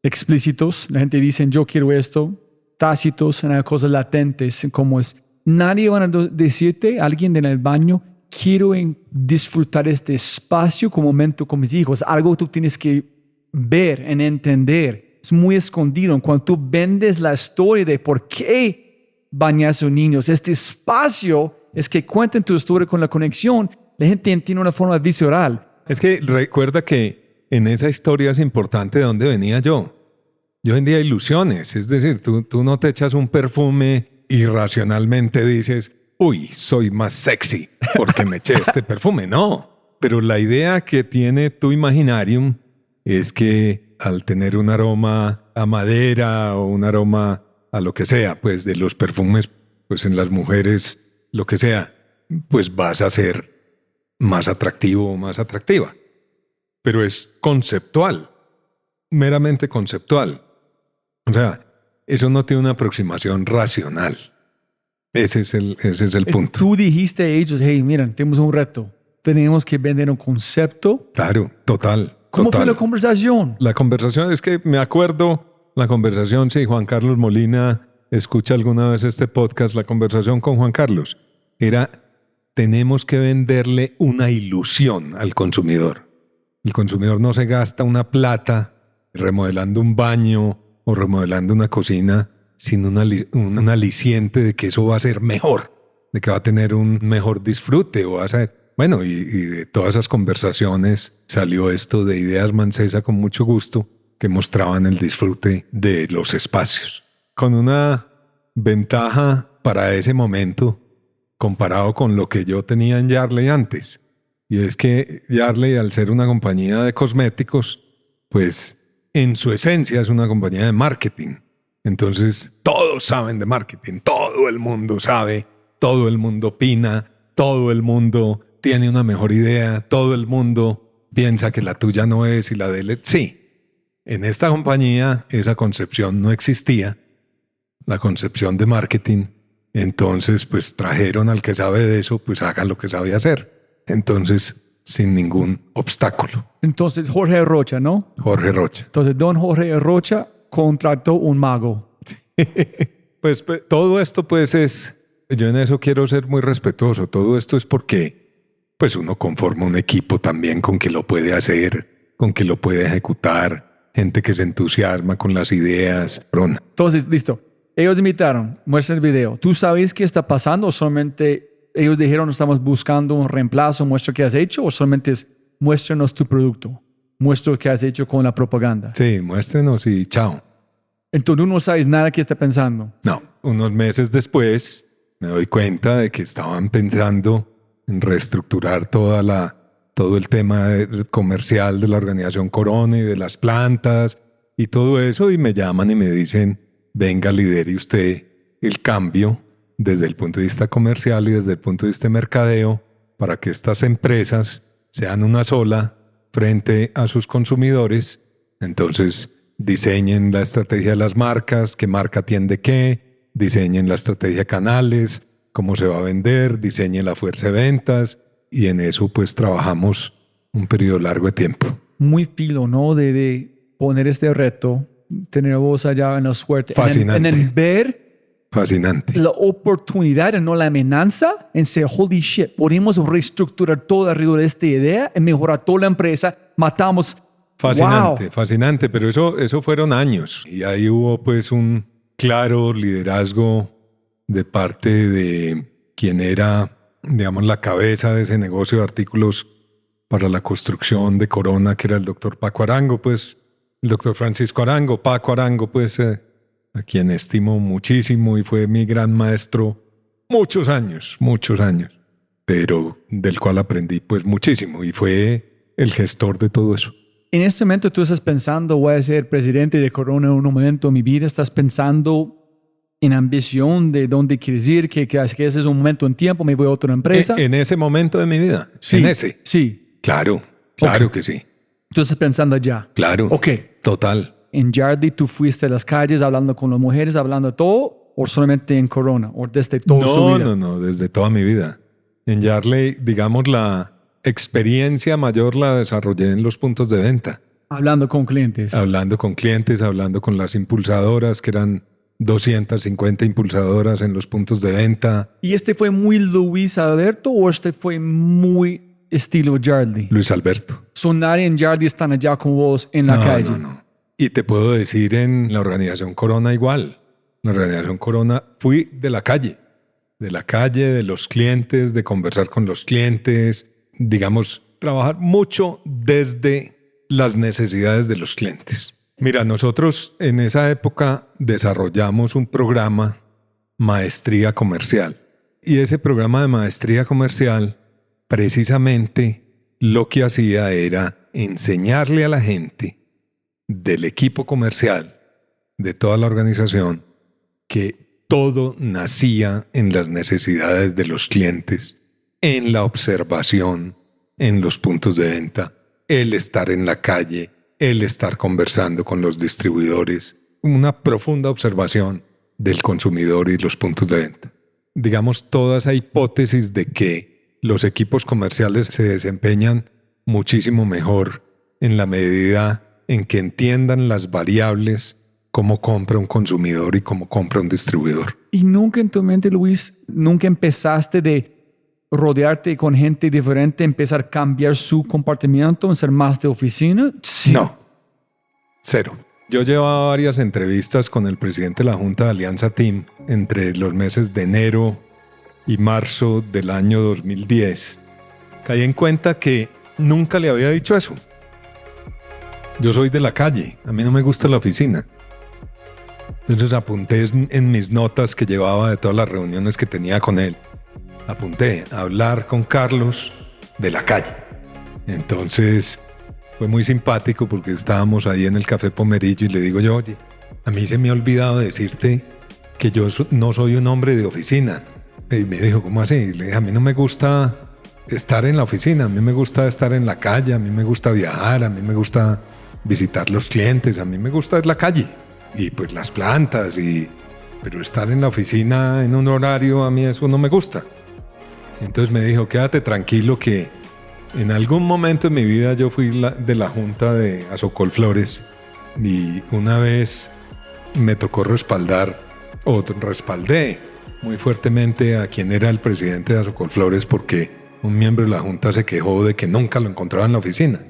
explícitos, la gente dice, yo quiero esto, tácitos, hay cosas latentes, como es, nadie va a decirte, alguien en el baño, quiero disfrutar este espacio como momento con mis hijos, algo que tú tienes que ver, en entender, es muy escondido, cuando tú vendes la historia de por qué bañar a sus niños, este espacio es que cuenten tu historia con la conexión, la gente tiene una forma visceral. Es que recuerda que en esa historia es importante de dónde venía yo. Yo vendía ilusiones, es decir, tú no te echas un perfume y racionalmente dices, uy, soy más sexy porque me eché este perfume. No, pero la idea que tiene tu Imaginarium es que al tener un aroma a madera o un aroma a lo que sea, pues de los perfumes, pues en las mujeres, lo que sea, pues vas a ser más atractivo o más atractiva. Pero es conceptual, meramente conceptual. O sea, eso no tiene una aproximación racional. Ese es el punto. Tú dijiste a ellos, hey, miren, tenemos un reto. Tenemos que vender un concepto. Claro, total. ¿Cómo fue la conversación? La conversación, es que me acuerdo, la conversación, si Juan Carlos Molina escucha alguna vez este podcast, la conversación con Juan Carlos era, tenemos que venderle una ilusión al consumidor. El consumidor no se gasta una plata remodelando un baño o remodelando una cocina sin un aliciente de que eso va a ser mejor, de que va a tener un mejor disfrute o va a ser... Bueno, y de todas esas conversaciones salió esto de Ideas Mancesa con mucho gusto, que mostraban el disfrute de los espacios. Con una ventaja para ese momento comparado con lo que yo tenía en Yarley antes. Y es que Yarley, al ser una compañía de cosméticos, pues en su esencia es una compañía de marketing. Entonces, todos saben de marketing, todo el mundo sabe, todo el mundo opina, todo el mundo tiene una mejor idea, todo el mundo piensa que la tuya no es y la de él. Sí, en esta compañía esa concepción no existía, la concepción de marketing. Entonces, pues trajeron al que sabe de eso, pues haga lo que sabe hacer. Entonces, sin ningún obstáculo. Entonces, Jorge Rocha, ¿no? Jorge Rocha. Entonces, don Jorge Rocha contrató un mago. Pues todo esto pues yo en eso quiero ser muy respetuoso. Todo esto es porque pues uno conforma un equipo también con que lo puede hacer, con que lo puede ejecutar, gente que se entusiasma con las ideas. Entonces, listo. Ellos invitaron, muestra el video. ¿Tú sabes qué está pasando o solamente ellos dijeron estamos buscando un reemplazo, muestra qué has hecho o solamente es muéstranos tu producto, muestra qué has hecho con la propaganda? Sí, muéstrenos y chao. Entonces tú no sabes nada que está pensando. No, unos meses después me doy cuenta de que estaban pensando en reestructurar todo el tema comercial de la organización Corona y de las plantas y todo eso y me llaman y me dicen, venga, lidere usted el cambio desde el punto de vista comercial y desde el punto de vista de mercadeo para que estas empresas sean una sola frente a sus consumidores. Entonces, diseñen la estrategia de las marcas, qué marca atiende qué, diseñen la estrategia de canales, cómo se va a vender, diseñen la fuerza de ventas y en eso pues trabajamos un periodo largo de tiempo. Muy pilo, ¿no? De poner este reto, tener voz allá en la suerte. Fascinante. En ver fascinante la oportunidad y no la amenaza en ser holy shit. Podemos reestructurar todo alrededor de esta idea y mejorar toda la empresa. Matamos. Fascinante, wow. Fascinante, pero eso fueron años y ahí hubo pues un claro liderazgo de parte de quien era, digamos, la cabeza de ese negocio de artículos para la construcción de Corona, que era el doctor Paco Arango, pues el doctor Francisco Arango, Paco Arango, pues a quien estimo muchísimo y fue mi gran maestro muchos años, pero del cual aprendí pues muchísimo y fue el gestor de todo eso. En este momento tú estás pensando, voy a ser presidente de Corona en un momento de mi vida, estás pensando en ambición de dónde quieres ir, que ese es un momento en tiempo, me voy a otra empresa. En ese momento de mi vida, sí, en ese. Sí. Claro Okay. Que sí. Tú estás pensando ya. Claro. Ok. Total. En Yardley tú fuiste a las calles hablando con las mujeres, hablando de todo, o solamente en Corona, o desde toda su vida. No, desde toda mi vida. En Yardley, digamos, la experiencia mayor la desarrollé en los puntos de venta. Hablando con clientes. Hablando con clientes, hablando con las impulsadoras, que eran 250 impulsadoras en los puntos de venta. ¿Y este fue muy Luis Alberto o este fue muy estilo Yardley? Luis Alberto. Nadie en Yardley están allá con vos en la calle. No. Y te puedo decir en la organización Corona igual. La organización Corona fui de la calle, de los clientes, de conversar con los clientes, digamos, trabajar mucho desde las necesidades de los clientes. Mira, nosotros en esa época desarrollamos un programa Maestría Comercial. Y ese programa de Maestría Comercial, precisamente lo que hacía era enseñarle a la gente del equipo comercial, de toda la organización, que todo nacía en las necesidades de los clientes, en la observación, en los puntos de venta, el estar en la calle, el estar conversando con los distribuidores, una profunda observación del consumidor y los puntos de venta. Digamos, toda esa hipótesis de que los equipos comerciales se desempeñan muchísimo mejor en la medida en que entiendan las variables, cómo compra un consumidor y cómo compra un distribuidor. Y nunca en tu mente, Luis, nunca empezaste de rodearte con gente diferente, empezar a cambiar su comportamiento, en ser más de oficina. Sí. No, cero. Yo llevaba varias entrevistas con el presidente de la Junta de Alianza Team entre los meses de enero y marzo del año 2010. Caí en cuenta que nunca le había dicho eso. Yo soy de la calle, a mí no me gusta la oficina. Entonces apunté en mis notas que llevaba de todas las reuniones que tenía con él. Apunté a hablar con Carlos de la calle. Entonces fue muy simpático porque estábamos ahí en el Café Pomerillo y le digo yo, oye, a mí se me ha olvidado decirte que yo no soy un hombre de oficina. Y me dijo, ¿cómo así? Le dije, a mí no me gusta estar en la oficina, a mí me gusta estar en la calle, a mí me gusta viajar, a mí me gusta visitar los clientes, a mí me gusta la calle y pues las plantas, pero estar en la oficina en un horario, a mí eso no me gusta. Entonces me dijo, quédate tranquilo que en algún momento en mi vida yo fui de la junta de Azocolflores y una vez me tocó respaldé muy fuertemente a quien era el presidente de Azocolflores porque un miembro de la junta se quejó de que nunca lo encontraba en la oficina.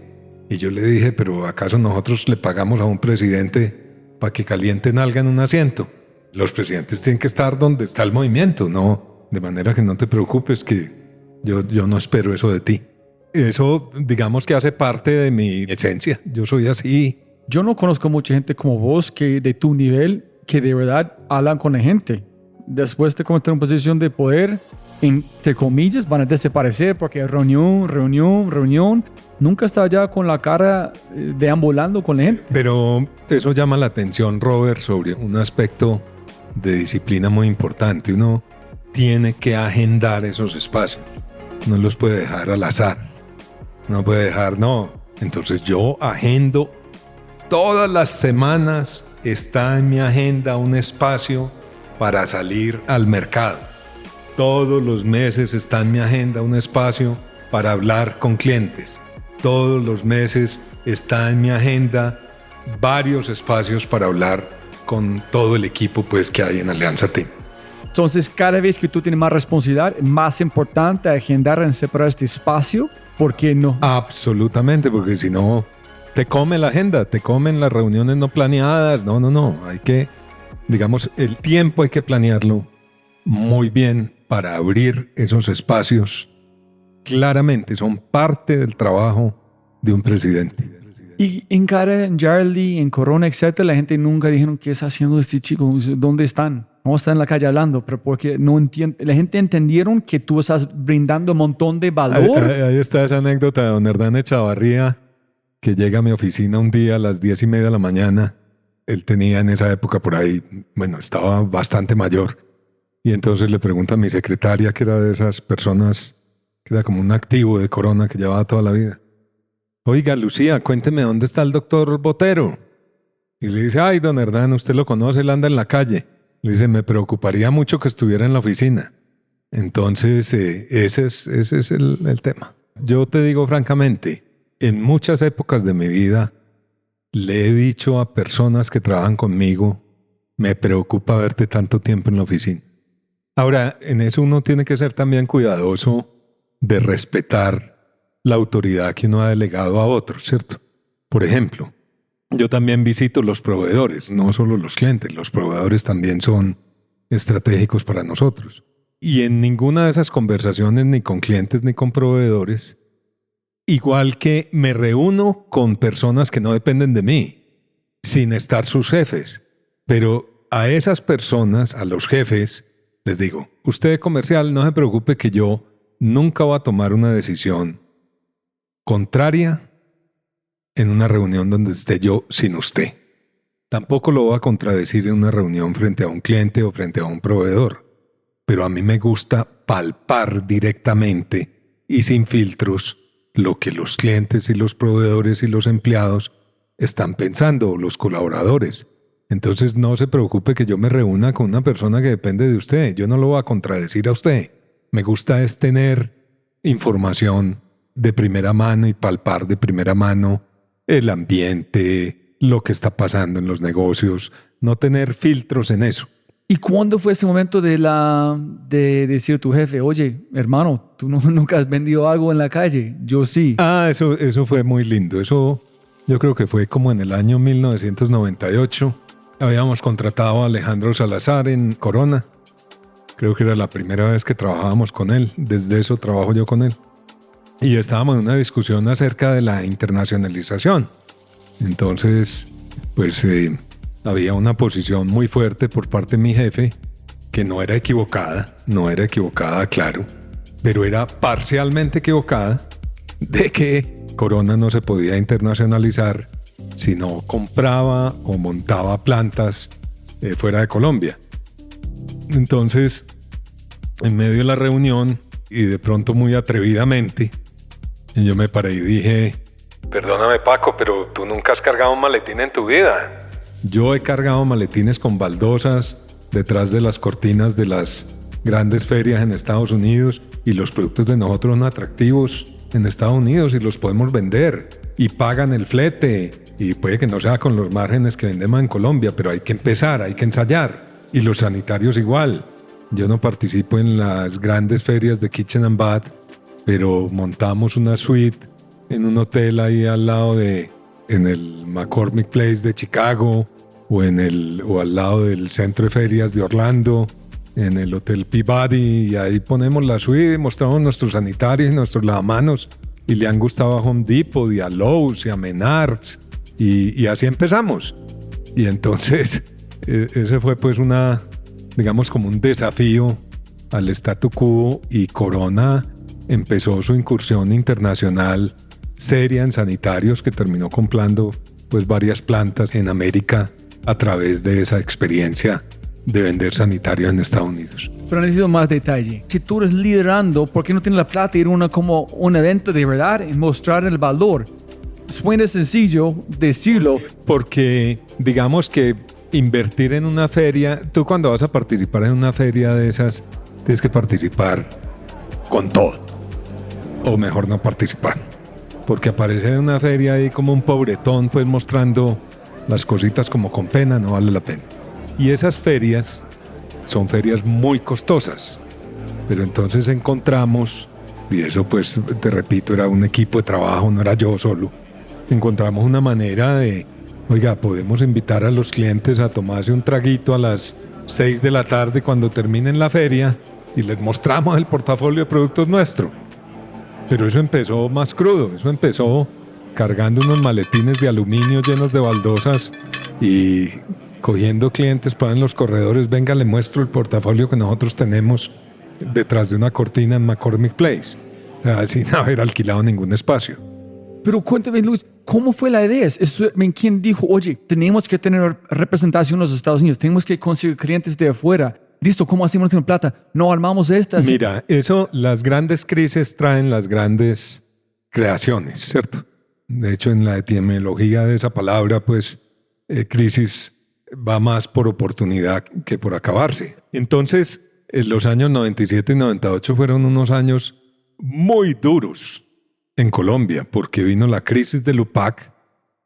Y yo le dije, pero ¿acaso nosotros le pagamos a un presidente para que caliente nalga en un asiento? Los presidentes tienen que estar donde está el movimiento, ¿no? De manera que no te preocupes, que yo no espero eso de ti. Eso, digamos que hace parte de mi esencia. Yo soy así. Yo no conozco mucha gente como vos que de tu nivel que de verdad hablan con la gente. Después de cometer una posición de poder, entre comillas, van a desaparecer porque reunión. Nunca está allá con la cara deambulando con la gente. Pero eso llama la atención, Robert, sobre un aspecto de disciplina muy importante. Uno tiene que agendar esos espacios. No los puede dejar al azar. No puede dejar, no. Entonces yo agendo. Todas las semanas está en mi agenda un espacio para salir al mercado. Todos los meses está en mi agenda un espacio para hablar con clientes. Todos los meses está en mi agenda varios espacios para hablar con todo el equipo pues, que hay en Alianza Team. Entonces, cada vez que tú tienes más responsabilidad, más importante agendar en separar este espacio, ¿por qué no? Absolutamente, porque si no, te come la agenda, te comen las reuniones no planeadas. No. Hay que, digamos, el tiempo hay que planearlo muy bien para abrir esos espacios. Claramente son parte del trabajo de un presidente. Y en Karen, Charlie, en Corona, etcétera, la gente nunca dijeron qué está haciendo este chico, dónde están. No están en la calle hablando, pero porque no entiende. La gente entendieron que tú estás brindando un montón de valor. Ahí está esa anécdota de don Hernán Echavarría, que llega a mi oficina un día a las 10:30 de la mañana. Él tenía en esa época por ahí, bueno, estaba bastante mayor. Y entonces le pregunta a mi secretaria, que era de esas personas, que era como un activo de Corona que llevaba toda la vida. Oiga, Lucía, cuénteme dónde está el doctor Botero. Y le dice, ay, don Hernán, usted lo conoce, él anda en la calle. Le dice, me preocuparía mucho que estuviera en la oficina. Entonces, ese es el tema. Yo te digo francamente, en muchas épocas de mi vida, le he dicho a personas que trabajan conmigo, me preocupa verte tanto tiempo en la oficina. Ahora, en eso uno tiene que ser también cuidadoso de respetar la autoridad que uno ha delegado a otros, ¿cierto? Por ejemplo, yo también visito los proveedores, no solo los clientes, los proveedores también son estratégicos para nosotros. Y en ninguna de esas conversaciones, ni con clientes ni con proveedores, igual que me reúno con personas que no dependen de mí, sin estar sus jefes, pero a esas personas, a los jefes, les digo, usted comercial, no se preocupe que yo nunca voy a tomar una decisión contraria en una reunión donde esté yo sin usted. Tampoco lo voy a contradecir en una reunión frente a un cliente o frente a un proveedor. Pero a mí me gusta palpar directamente y sin filtros lo que los clientes y los proveedores y los empleados están pensando, o los colaboradores. Entonces no se preocupe que yo me reúna con una persona que depende de usted. Yo no lo voy a contradecir a usted. Me gusta es tener información de primera mano y palpar de primera mano el ambiente, lo que está pasando en los negocios, no tener filtros en eso. ¿Y cuándo fue ese momento de decir a tu jefe, oye, hermano, tú nunca has vendido algo en la calle? Yo sí. Eso fue muy lindo. Eso yo creo que fue como en el año 1998. Habíamos contratado a Alejandro Salazar en Corona. Creo que era la primera vez que trabajábamos con él. Desde eso trabajo yo con él. Y estábamos en una discusión acerca de la internacionalización. Entonces, pues había una posición muy fuerte por parte de mi jefe, que no era equivocada, claro, pero era parcialmente equivocada, de que Corona no se podía internacionalizar sino compraba o montaba plantas fuera de Colombia. Entonces, en medio de la reunión, y de pronto muy atrevidamente, yo me paré y dije: Perdóname, Paco, pero tú nunca has cargado un maletín en tu vida. yo he cargado maletines con baldosas detrás de las cortinas de las grandes ferias en Estados Unidos, y los productos de nosotros son atractivos en Estados Unidos y los podemos vender y pagan el flete, y puede que no sea con los márgenes que vendemos en Colombia, pero hay que empezar, hay que ensayar. Y los sanitarios igual. Yo no participo en las grandes ferias de Kitchen and Bath, pero montamos una suite en un hotel ahí al lado en el McCormick Place de Chicago, o al lado del centro de ferias de Orlando, en el Hotel Peabody, y ahí ponemos la suite, mostramos nuestros sanitarios y nuestros lavamanos, y le han gustado a Home Depot y a Lowe's y a Menards, y así empezamos. Y entonces ese fue pues digamos como un desafío al statu quo, y Corona empezó su incursión internacional seria en sanitarios, que terminó comprando pues varias plantas en América a través de esa experiencia de vender sanitarios en Estados Unidos. Pero necesito más detalle. Si tú eres liderando, ¿por qué no tienes la plata de ir como un evento de verdad y mostrar el valor? Suena sencillo decirlo. Porque digamos que invertir en una feria, tú cuando vas a participar en una feria de esas, tienes que participar con todo, o mejor no participar, porque aparecer en una feria ahí como un pobretón pues mostrando las cositas como con pena no vale la pena. Y esas ferias son ferias muy costosas, pero entonces encontramos, y eso pues te repito, era un equipo de trabajo, no era yo solo, encontramos una manera de: oiga, podemos invitar a los clientes a tomarse un traguito a las 6 de la tarde cuando terminen la feria, y les mostramos el portafolio de productos nuestro. Pero eso empezó más crudo, eso empezó cargando unos maletines de aluminio llenos de baldosas y cogiendo clientes para en los corredores: venga, le muestro el portafolio que nosotros tenemos detrás de una cortina en McCormick Place, sin haber alquilado ningún espacio. Pero cuéntame, Luis, ¿cómo fue la idea? ¿Quién dijo: oye, tenemos que tener representación en los Estados Unidos, tenemos que conseguir clientes de afuera? Listo, ¿cómo hacemos en plata? No armamos estas. Mira, las grandes crisis traen las grandes creaciones, ¿cierto? De hecho, en la etimología de esa palabra, pues, crisis va más por oportunidad que por acabarse. Entonces, los años 97 y 98 fueron unos años muy duros en Colombia, porque vino la crisis del UPAC,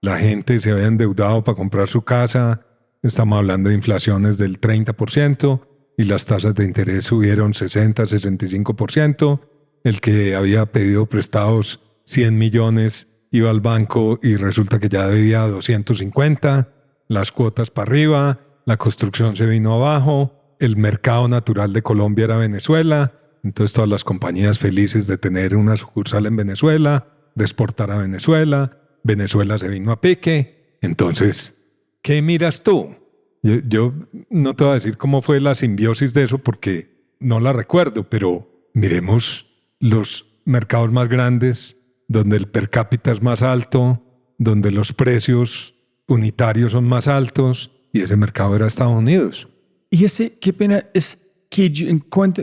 la gente se había endeudado para comprar su casa, estamos hablando de inflaciones del 30%, y las tasas de interés subieron 60-65%, el que había pedido prestados 100 millones iba al banco y resulta que ya debía 250, las cuotas para arriba, la construcción se vino abajo, el mercado natural de Colombia era Venezuela, entonces todas las compañías felices de tener una sucursal en Venezuela, de exportar a Venezuela, Venezuela se vino a pique. Entonces, ¿qué miras tú? Yo no te voy a decir cómo fue la simbiosis de eso porque no la recuerdo, pero miremos los mercados más grandes, donde el per cápita es más alto, donde los precios unitarios son más altos, y ese mercado era Estados Unidos. Y qué pena es que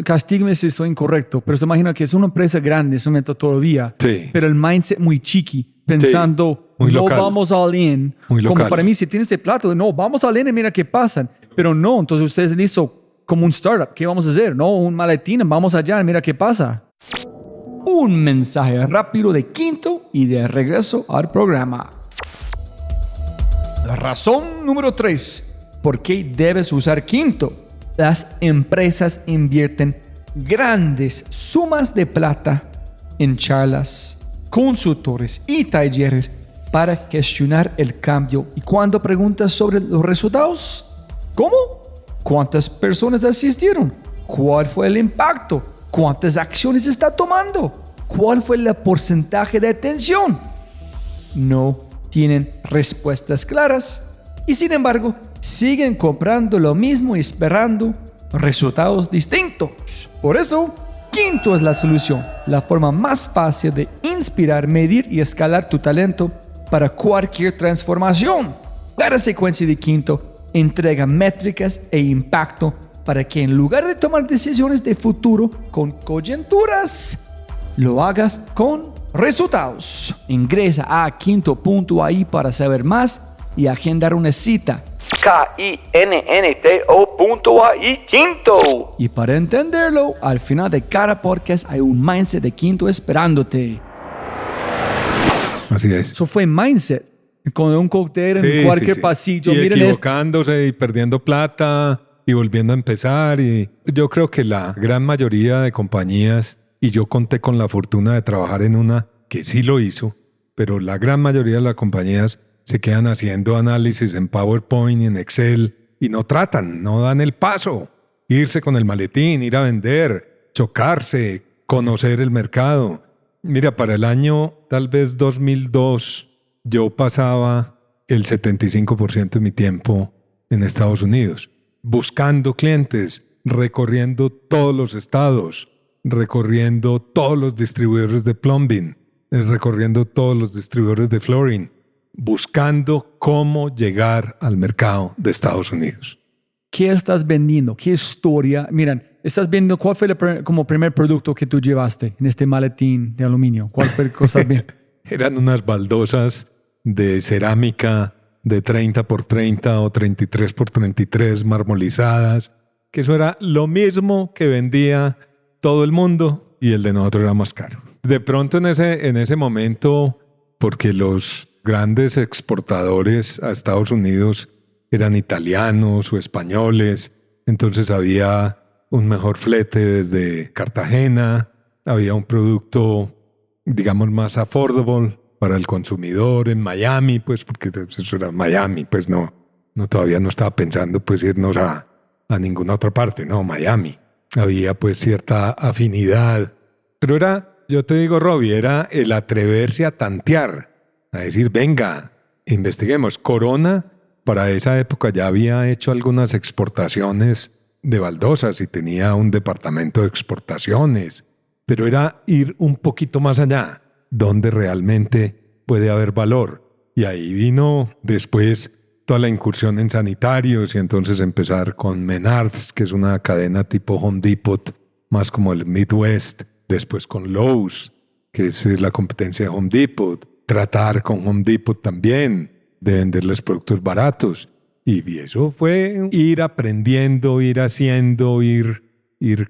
castígame si estoy incorrecto, pero se imagina que es una empresa grande, es una todavía, sí, pero el mindset muy chiqui, pensando, sí, no local, vamos all in. Muy local. Como para mí, si tienes este plato, no, vamos all in y mira qué pasa. Pero no, entonces ustedes han visto como un startup, ¿qué vamos a hacer? No, un maletín, vamos allá y mira qué pasa. Un mensaje rápido de Quinto y de regreso al programa. La razón número 3, ¿por qué debes usar Quinto? Las empresas invierten grandes sumas de plata en charlas, consultores y talleres para gestionar el cambio. Y cuando preguntas sobre los resultados, ¿cómo? ¿Cuántas personas asistieron? ¿Cuál fue el impacto? ¿Cuántas acciones está tomando? ¿Cuál fue el porcentaje de atención? No tienen respuestas claras y sin embargo siguen comprando lo mismo y esperando resultados distintos. Por eso, Quinto es la solución, la forma más fácil de inspirar, medir y escalar tu talento para cualquier transformación. Cada secuencia de quinto entrega métricas e impacto para que en lugar de tomar decisiones de futuro con coyunturas, lo hagas con resultados. Ingresa a quinto.ai para saber más y agendar una cita. KINNTO.ai Quinto. Y para entenderlo, al final de cada podcast hay un mindset de Quinto esperándote. Así es. Eso fue mindset. Con un cóctel en cualquier pasillo. Y Miren equivocándose y perdiendo plata y volviendo a empezar. Y yo creo que la gran mayoría de compañías, y yo conté con la fortuna de trabajar en una que sí lo hizo, pero la gran mayoría de las compañías se quedan haciendo análisis en PowerPoint y en Excel y no tratan, no dan el paso. Irse con el maletín, ir a vender, chocarse, conocer el mercado. Mira, para el año tal vez 2002, yo pasaba el 75% de mi tiempo en Estados Unidos, buscando clientes, recorriendo todos los estados, recorriendo todos los distribuidores de plumbing, recorriendo todos los distribuidores de flooring, buscando cómo llegar al mercado de Estados Unidos. ¿Qué estás vendiendo? ¿Qué historia? Miren, estás viendo cuál fue como primer producto que tú llevaste en este maletín de aluminio. ¿Cuál fue cosa bien? Eran unas baldosas de cerámica de 30 por 30 o 33 por 33 marmolizadas, que eso era lo mismo que vendía todo el mundo y el de nosotros era más caro. De pronto en ese momento, porque los grandes exportadores a Estados Unidos eran italianos o españoles, entonces había un mejor flete desde Cartagena, había un producto, digamos, más affordable para el consumidor en Miami, pues porque eso era Miami, pues no todavía no estaba pensando pues irnos a ninguna otra parte, no, Miami. Había pues cierta afinidad, pero era, yo te digo, Robbie, era el atreverse a tantear, a decir, venga, investiguemos. Corona para esa época ya había hecho algunas exportaciones de baldosas y tenía un departamento de exportaciones, pero era ir un poquito más allá, donde realmente puede haber valor. Y ahí vino después toda la incursión en sanitarios y entonces empezar con Menards, que es una cadena tipo Home Depot, más como el Midwest, después con Lowe's, que es la competencia de Home Depot, tratar con Home Depot también, de venderles productos baratos. Y eso fue ir aprendiendo, ir haciendo, ir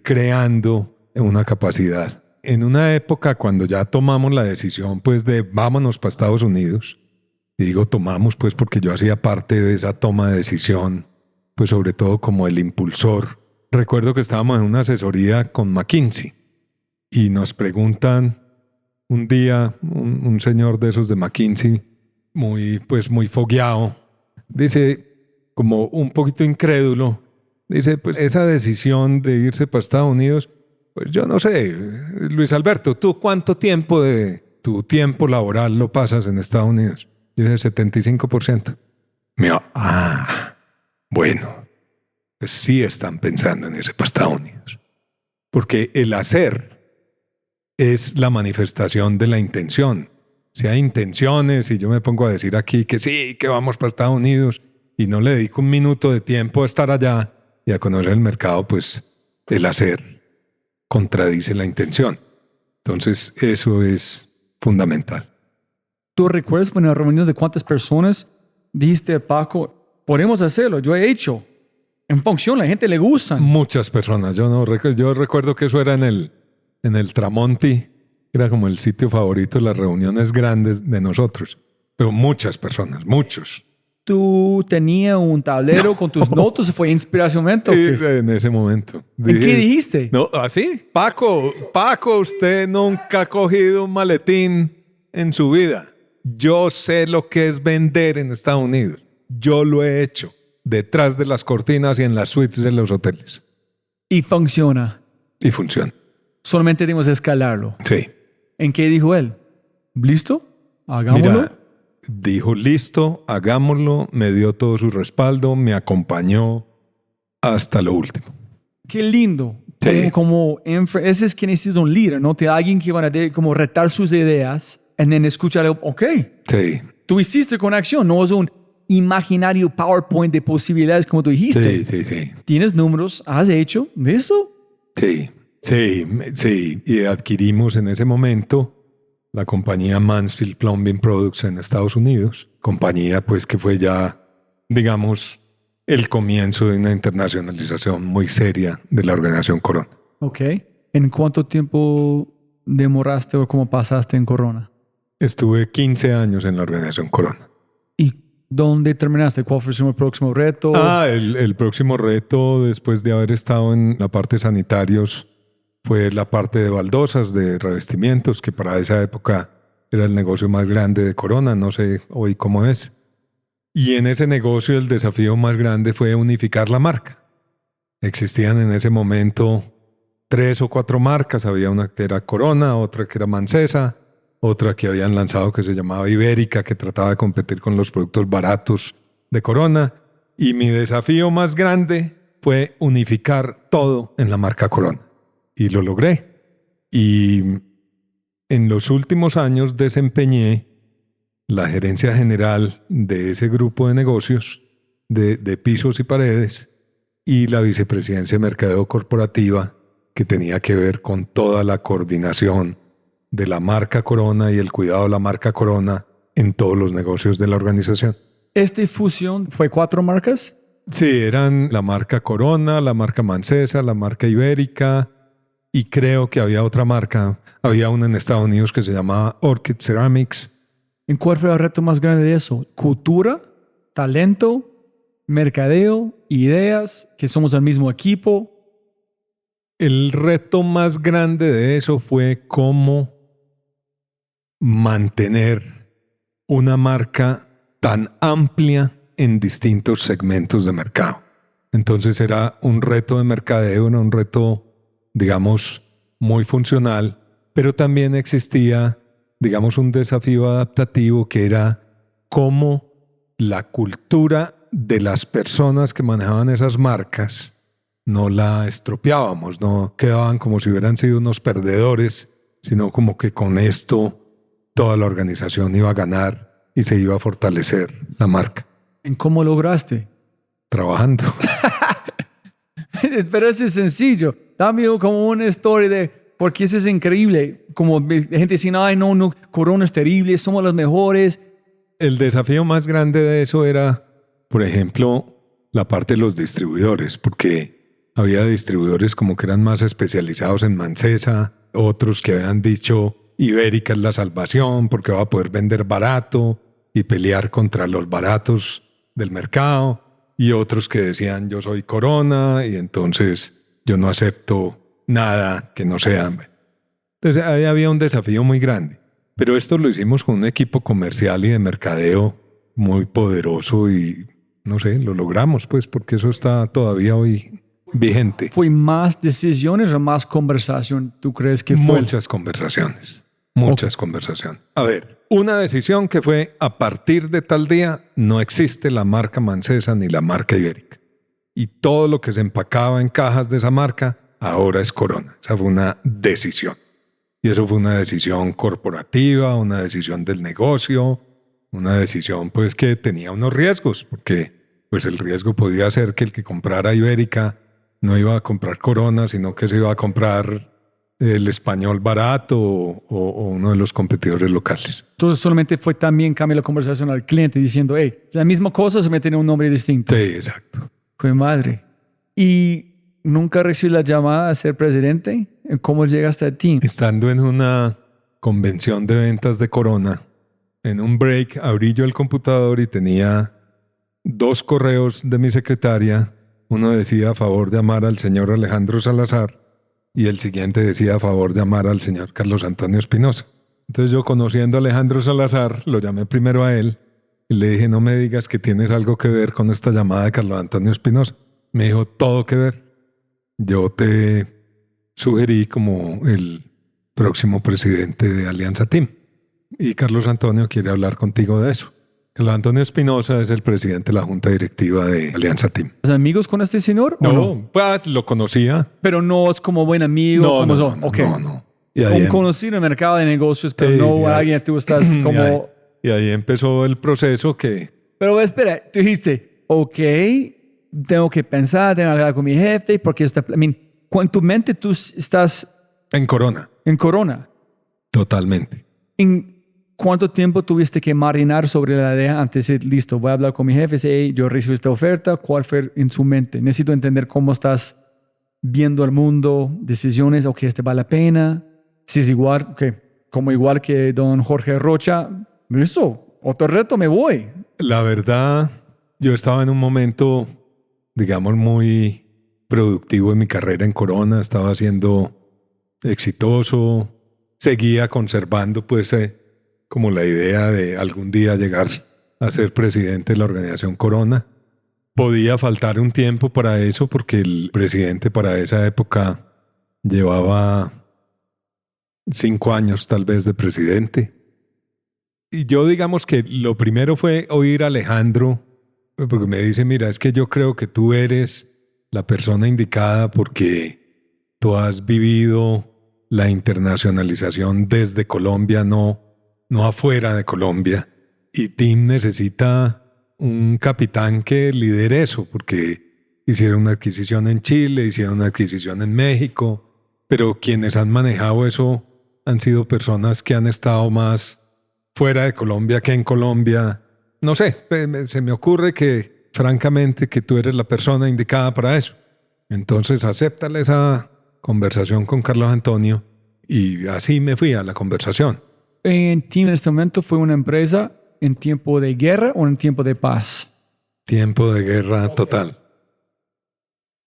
creando una capacidad. En una época cuando ya tomamos la decisión pues de vámonos para Estados Unidos, y digo tomamos pues porque yo hacía parte de esa toma de decisión, pues sobre todo como el impulsor. Recuerdo que estábamos en una asesoría con McKinsey y nos preguntan un día, un señor de esos de McKinsey, muy fogueado, dice, como un poquito incrédulo, dice, pues esa decisión de irse para Estados Unidos, pues yo no sé, Luis Alberto, ¿tú cuánto tiempo de tu tiempo laboral lo pasas en Estados Unidos? Yo dije 75%. Me dijo, bueno, pues sí están pensando en irse para Estados Unidos. Porque el hacer es la manifestación de la intención. Si hay intenciones y yo me pongo a decir aquí que sí, que vamos para Estados Unidos y no le dedico un minuto de tiempo a estar allá y a conocer el mercado, pues el hacer contradice la intención. Entonces eso es fundamental. ¿Tú recuerdas en una reunión de cuántas personas dijiste, Paco, podemos hacerlo? Yo he hecho. En función, la gente le gusta. Muchas personas. Yo recuerdo que eso era en el Tramonti. Era como el sitio favorito de las reuniones grandes de nosotros. Pero muchas personas, muchos. ¿Tú tenías un tablero con tus notas? ¿Fue inspiración? En ese momento. ¿En qué dijiste? No, así. Paco, usted nunca ha cogido un maletín en su vida. Yo sé lo que es vender en Estados Unidos. Yo lo he hecho detrás de las cortinas y en las suites de los hoteles. Y funciona. Y funciona. Solamente tenemos que escalarlo. Sí. ¿En qué dijo él? ¿Listo? Hagámoslo. Mira, dijo listo, hagámoslo, me dio todo su respaldo, me acompañó hasta lo último. Qué lindo. Sí. Ese es quien necesita un líder, ¿no? Alguien que va a como retar sus ideas y then escuchar, ok. Sí. tú hiciste con acción, no es un imaginario PowerPoint de posibilidades como tú dijiste. Sí. Tienes números, has hecho, ¿listo? Sí. Y adquirimos en ese momento la compañía Mansfield Plumbing Products en Estados Unidos. Compañía pues que fue ya, digamos, el comienzo de una internacionalización muy seria de la organización Corona. Ok. ¿En cuánto tiempo demoraste o cómo pasaste en Corona? Estuve 15 años en la organización Corona. ¿Y dónde terminaste? ¿Cuál fue el próximo reto? El próximo reto, después de haber estado en la parte sanitarios, fue la parte de baldosas, de revestimientos, que para esa época era el negocio más grande de Corona, no sé hoy cómo es. Y en ese negocio el desafío más grande fue unificar la marca. Existían en ese momento 3 o 4 marcas, había una que era Corona, otra que era Mancesa, otra que habían lanzado que se llamaba Ibérica, que trataba de competir con los productos baratos de Corona. Y mi desafío más grande fue unificar todo en la marca Corona. Y lo logré. Y en los últimos años desempeñé la gerencia general de ese grupo de negocios de pisos y paredes y la vicepresidencia de mercadeo corporativa que tenía que ver con toda la coordinación de la marca Corona y el cuidado de la marca Corona en todos los negocios de la organización. ¿Esta fusión fue 4 marcas? Sí, eran la marca Corona, la marca Mancesa, la marca Ibérica y creo que había otra marca. Había una en Estados Unidos que se llamaba Orchid Ceramics. ¿En cuál fue el reto más grande de eso? ¿Cultura? ¿Talento? ¿Mercadeo? ¿Ideas? ¿Que somos el mismo equipo? El reto más grande de eso fue cómo mantener una marca tan amplia en distintos segmentos de mercado. Entonces era un reto de mercadeo, era un reto, digamos, muy funcional, pero también existía, digamos, un desafío adaptativo que era cómo la cultura de las personas que manejaban esas marcas no la estropeábamos, no quedaban como si hubieran sido unos perdedores, sino como que con esto toda la organización iba a ganar y se iba a fortalecer la marca. ¿En cómo lograste? Trabajando. Pero eso es sencillo. Dame como una historia de porque eso es increíble. Como gente dice, ay, no, Corona es terrible, somos los mejores. El desafío más grande de eso era, por ejemplo, la parte de los distribuidores, porque había distribuidores como que eran más especializados en Mancesa, otros que habían dicho Ibérica es la salvación porque va a poder vender barato y pelear contra los baratos del mercado, y otros que decían yo soy Corona y entonces yo no acepto nada que no sea. Entonces ahí había un desafío muy grande, pero esto lo hicimos con un equipo comercial y de mercadeo muy poderoso y no sé, lo logramos pues porque eso está todavía hoy vigente. ¿Fue más decisiones o más conversación? ¿Tú crees que fue? Muchas conversaciones. Muchas conversaciones. A ver, una decisión que fue a partir de tal día no existe la marca Mancesa ni la marca Ibérica. Y todo lo que se empacaba en cajas de esa marca ahora es Corona. Esa fue una decisión. Y eso fue una decisión corporativa, una decisión del negocio, una decisión pues que tenía unos riesgos, porque pues el riesgo podía ser que el que comprara Ibérica no iba a comprar Corona, sino que se iba a comprar el español barato o uno de los competidores locales. Entonces solamente fue también cambiar la conversación al cliente diciendo, hey, es la misma cosa, se me tiene un nombre distinto. Sí, exacto. Fue madre. ¿Y nunca recibí la llamada a ser presidente? ¿Cómo llegaste a ti? Estando en una convención de ventas de Corona, en un break abrí yo el computador y tenía 2 correos de mi secretaria. Uno decía a favor de amar al señor Alejandro Salazar y el siguiente decía a favor de amar al señor Carlos Antonio Espinosa. Entonces yo, conociendo a Alejandro Salazar, lo llamé primero a él y le dije, no me digas que tienes algo que ver con esta llamada de Carlos Antonio Espinosa. Me dijo, todo que ver. Yo te sugerí como el próximo presidente de Alianza Team y Carlos Antonio quiere hablar contigo de eso. Carlos Antonio Espinosa es el presidente de la junta directiva de Alianza Team. ¿Eres amigos con este señor? No, pues lo conocía. Pero no es como buen amigo. No. Okay. No. Como conocido en el mercado de negocios, pero sí, no alguien que tú estás como... Y ahí empezó el proceso que... Pero espera, tú dijiste, ok, tengo que pensar, tengo que hablar con mi jefe, porque con tu mente tú estás En Corona. en Corona. Totalmente. ¿En cuánto tiempo tuviste que marinar sobre la idea antes de, listo, voy a hablar con mi jefe, hey, yo recibí esta oferta, ¿cuál fue en su mente? Necesito entender cómo estás viendo el mundo, decisiones, ok, este vale la pena, si es igual, ok, como igual que don Jorge Rocha, listo, otro reto, me voy. La verdad, yo estaba en un momento, digamos, muy productivo en mi carrera en Corona, estaba siendo exitoso, seguía conservando pues como la idea de algún día llegar a ser presidente de la organización Corona. Podía faltar un tiempo para eso porque el presidente para esa época llevaba 5 años tal vez de presidente. Y yo digamos que lo primero fue oír a Alejandro, porque me dice, mira, es que yo creo que tú eres la persona indicada porque tú has vivido la internacionalización desde Colombia, no afuera de Colombia. Y Tim necesita un capitán que lidere eso, porque hicieron una adquisición en Chile, hicieron una adquisición en México, pero quienes han manejado eso han sido personas que han estado más fuera de Colombia que en Colombia. No sé, se me ocurre que, francamente, que tú eres la persona indicada para eso. Entonces, acéptale esa conversación con Carlos Antonio y así me fui a la conversación. ¿En Team en este momento fue una empresa en tiempo de guerra o en tiempo de paz? Tiempo de guerra total.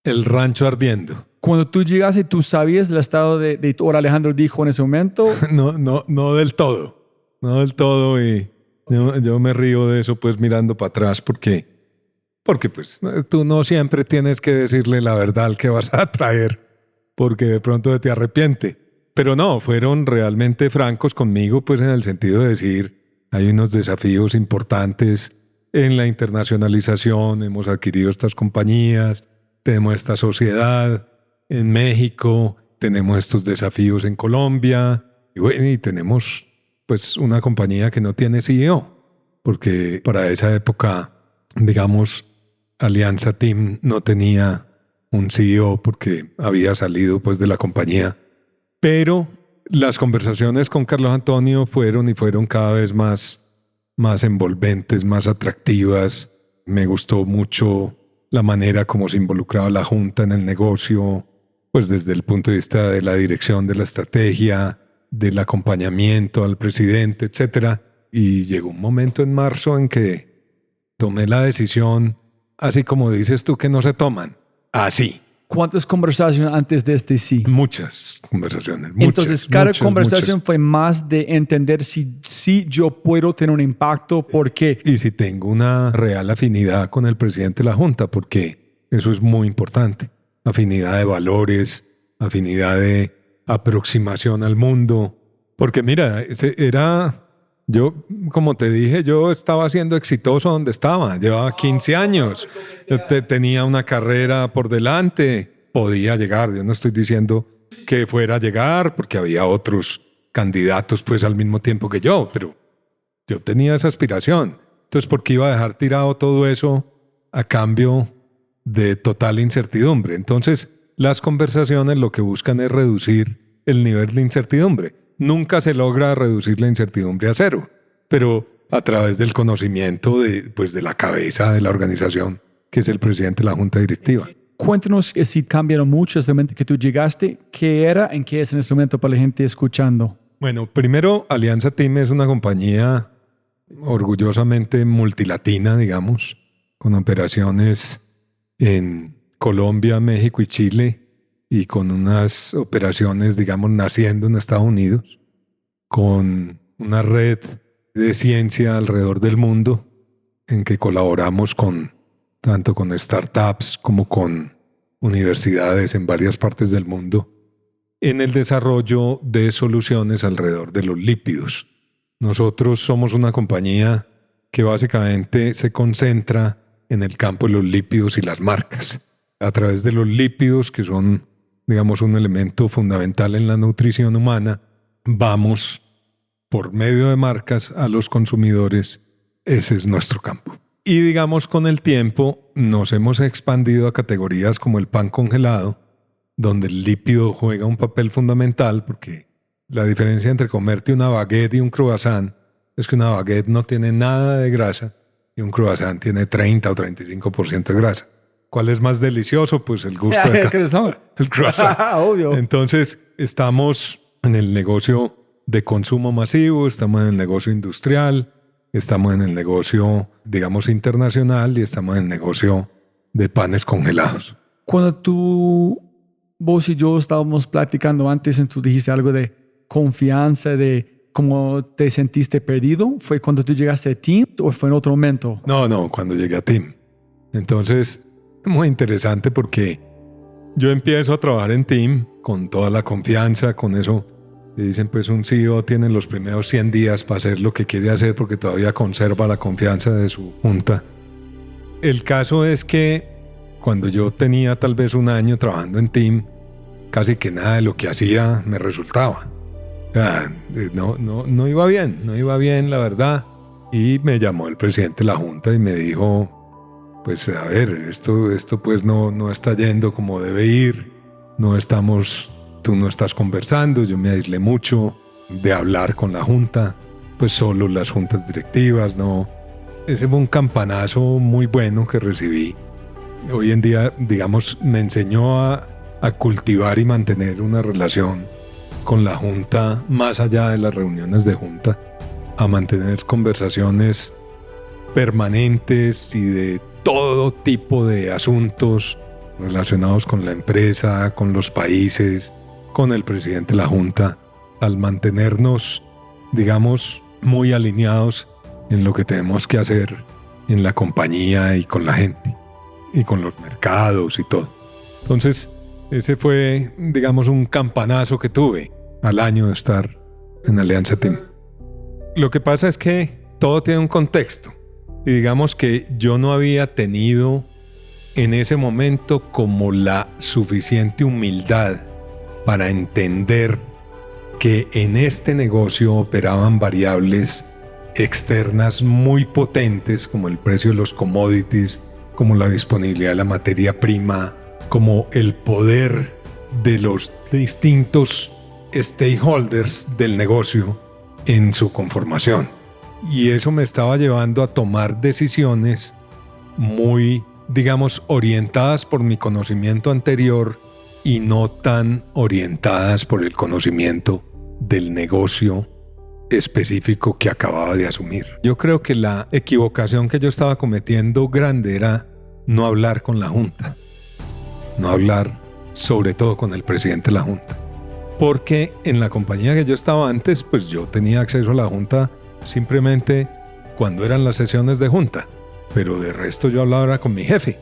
El rancho ardiendo. Cuando tú llegaste, ¿tú sabías del estado de ahora Alejandro dijo en ese momento? No del todo. No del todo, y yo me río de eso pues mirando para atrás porque pues tú no siempre tienes que decirle la verdad al que vas a traer porque de pronto te arrepiente. Pero no, fueron realmente francos conmigo pues en el sentido de decir hay unos desafíos importantes en la internacionalización, hemos adquirido estas compañías, tenemos esta sociedad en México, tenemos estos desafíos en Colombia y bueno, y tenemos pues una compañía que no tiene CEO, porque para esa época, digamos, Alianza Team no tenía un CEO porque había salido pues de la compañía. Pero las conversaciones con Carlos Antonio fueron cada vez más envolventes, más atractivas. Me gustó mucho la manera como se involucraba la Junta en el negocio, pues desde el punto de vista de la dirección de la estrategia, del acompañamiento al presidente, etc. Y llegó un momento en marzo en que tomé la decisión, así como dices tú que no se toman, así. ¿Cuántas conversaciones antes de este sí? Muchas conversaciones. Entonces, cada conversación fue más de entender si yo puedo tener un impacto, ¿por qué? Y si tengo una real afinidad con el presidente de la Junta, porque eso es muy importante. Afinidad de valores, afinidad de aproximación al mundo. Porque mira, yo, como te dije, yo estaba siendo exitoso donde estaba. Llevaba 15 años. Tenía una carrera por delante. Podía llegar. Yo no estoy diciendo que fuera a llegar porque había otros candidatos pues al mismo tiempo que yo, pero yo tenía esa aspiración. Entonces, ¿por qué iba a dejar tirado todo eso a cambio de total incertidumbre? Entonces, las conversaciones lo que buscan es reducir el nivel de incertidumbre. Nunca se logra reducir la incertidumbre a cero, pero a través del conocimiento de la cabeza de la organización, que es el presidente de la Junta Directiva. Cuéntanos si cambiaron mucho desde el momento que tú llegaste. ¿Qué era en qué es en este momento para la gente escuchando? Bueno, primero, Alianza Team es una compañía orgullosamente multilatina, digamos, con operaciones en Colombia, México y Chile, y con unas operaciones, digamos, naciendo en Estados Unidos, con una red de ciencia alrededor del mundo en que colaboramos tanto con startups como con universidades en varias partes del mundo en el desarrollo de soluciones alrededor de los lípidos. Nosotros somos una compañía que básicamente se concentra en el campo de los lípidos y las marcas. A través de los lípidos, que son, digamos, un elemento fundamental en la nutrición humana, vamos por medio de marcas a los consumidores, ese es nuestro campo. Y digamos, con el tiempo nos hemos expandido a categorías como el pan congelado, donde el lípido juega un papel fundamental, porque la diferencia entre comerte una baguette y un croissant es que una baguette no tiene nada de grasa y un croissant tiene 30 o 35% de grasa. ¿Cuál es más delicioso? Pues el gusto de el croissant. Obvio. Entonces, estamos en el negocio de consumo masivo, estamos en el negocio industrial, estamos en el negocio, digamos, internacional y estamos en el negocio de panes congelados. Cuando vos y yo estábamos platicando antes, tú dijiste algo de confianza, de cómo te sentiste perdido. ¿Fue cuando tú llegaste a Team o fue en otro momento? No, cuando llegué a Team. Entonces, muy interesante porque yo empiezo a trabajar en Team con toda la confianza, con eso. Y dicen, pues un CEO tiene los primeros 100 días para hacer lo que quiere hacer porque todavía conserva la confianza de su junta. El caso es que cuando yo tenía tal vez un año trabajando en Team, casi que nada de lo que hacía me resultaba. O sea, no iba bien, la verdad. Y me llamó el presidente de la junta y me dijo, pues a ver, esto pues no está yendo como debe ir, tú no estás conversando, yo me aislé mucho de hablar con la junta, pues solo las juntas directivas, no. Ese fue un campanazo muy bueno que recibí. Hoy en día, digamos, me enseñó a cultivar y mantener una relación con la junta más allá de las reuniones de junta, a mantener conversaciones permanentes y de todo tipo de asuntos relacionados con la empresa, con los países, con el presidente de la junta, al mantenernos, digamos, muy alineados en lo que tenemos que hacer en la compañía y con la gente y con los mercados y todo. Entonces, ese fue, digamos, un campanazo que tuve al año de estar en Alianza Team. Lo que pasa es que todo tiene un contexto y digamos que yo no había tenido en ese momento como la suficiente humildad para entender que en este negocio operaban variables externas muy potentes como el precio de los commodities, como la disponibilidad de la materia prima, como el poder de los distintos stakeholders del negocio en su conformación. Y eso me estaba llevando a tomar decisiones muy, digamos, orientadas por mi conocimiento anterior y no tan orientadas por el conocimiento del negocio específico que acababa de asumir. Yo creo que la equivocación que yo estaba cometiendo grande era no hablar con la junta, no hablar sobre todo con el presidente de la junta, porque en la compañía que yo estaba antes, pues yo tenía acceso a la junta simplemente cuando eran las sesiones de junta, pero de resto yo hablaba con mi jefe,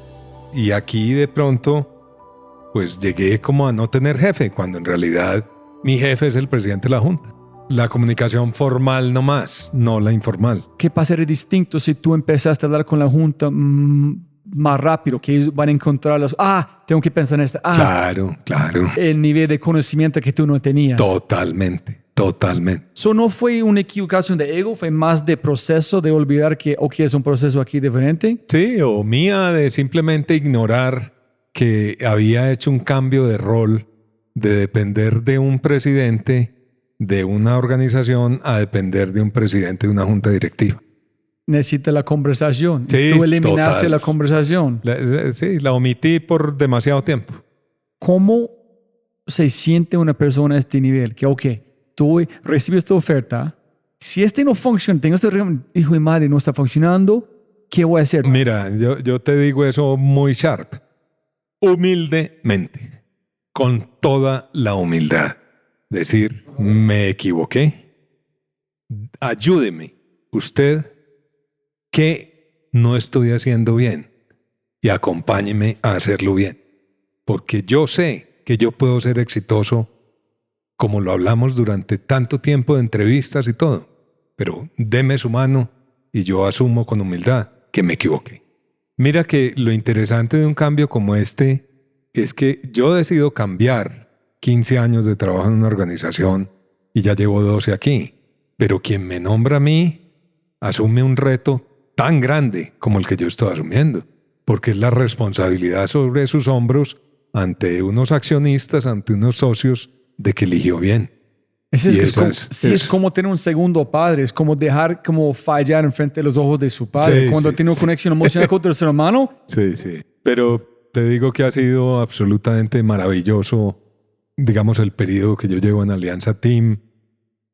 y aquí de pronto pues llegué como a no tener jefe, cuando en realidad mi jefe es el presidente de la junta. La comunicación formal nomás, no la informal. ¿Qué pasaría distinto si tú empezaste a hablar con la junta más rápido? Que ellos van a encontrar tengo que pensar en esto. Claro. El nivel de conocimiento que tú no tenías. Totalmente. ¿Eso no fue una equivocación de ego? ¿Fue más de proceso de olvidar que es un proceso aquí diferente? Sí, o mía de simplemente ignorar que había hecho un cambio de rol de depender de un presidente de una organización a depender de un presidente de una junta directiva. Necesita la conversación. Sí, tú eliminaste total. la conversación. La omití por demasiado tiempo. ¿Cómo se siente una persona a este nivel? Que, tú recibes tu oferta. Si no funciona, tengo hijo de madre, no está funcionando, ¿qué voy a hacer? Mira, yo te digo eso muy sharp. Humildemente, con toda la humildad. Decir, me equivoqué. Ayúdeme, usted, que no estoy haciendo bien, y acompáñeme a hacerlo bien. Porque yo sé que yo puedo ser exitoso, como lo hablamos durante tanto tiempo de entrevistas y todo. Pero deme su mano y yo asumo con humildad que me equivoqué. Mira que lo interesante de un cambio como este es que yo decido cambiar 15 años de trabajo en una organización y ya llevo 12 aquí. pero quien me nombra a mí asume un reto tan grande como el que yo estoy asumiendo, porque es la responsabilidad sobre sus hombros ante unos accionistas, ante unos socios, de que eligió bien. Es como tener un segundo padre, es como dejar como fallar en frente de los ojos de su padre. Cuando tiene una conexión emocional con tu hermano. Sí. Pero te digo que ha sido absolutamente maravilloso, digamos, el periodo que yo llevo en Alianza Team,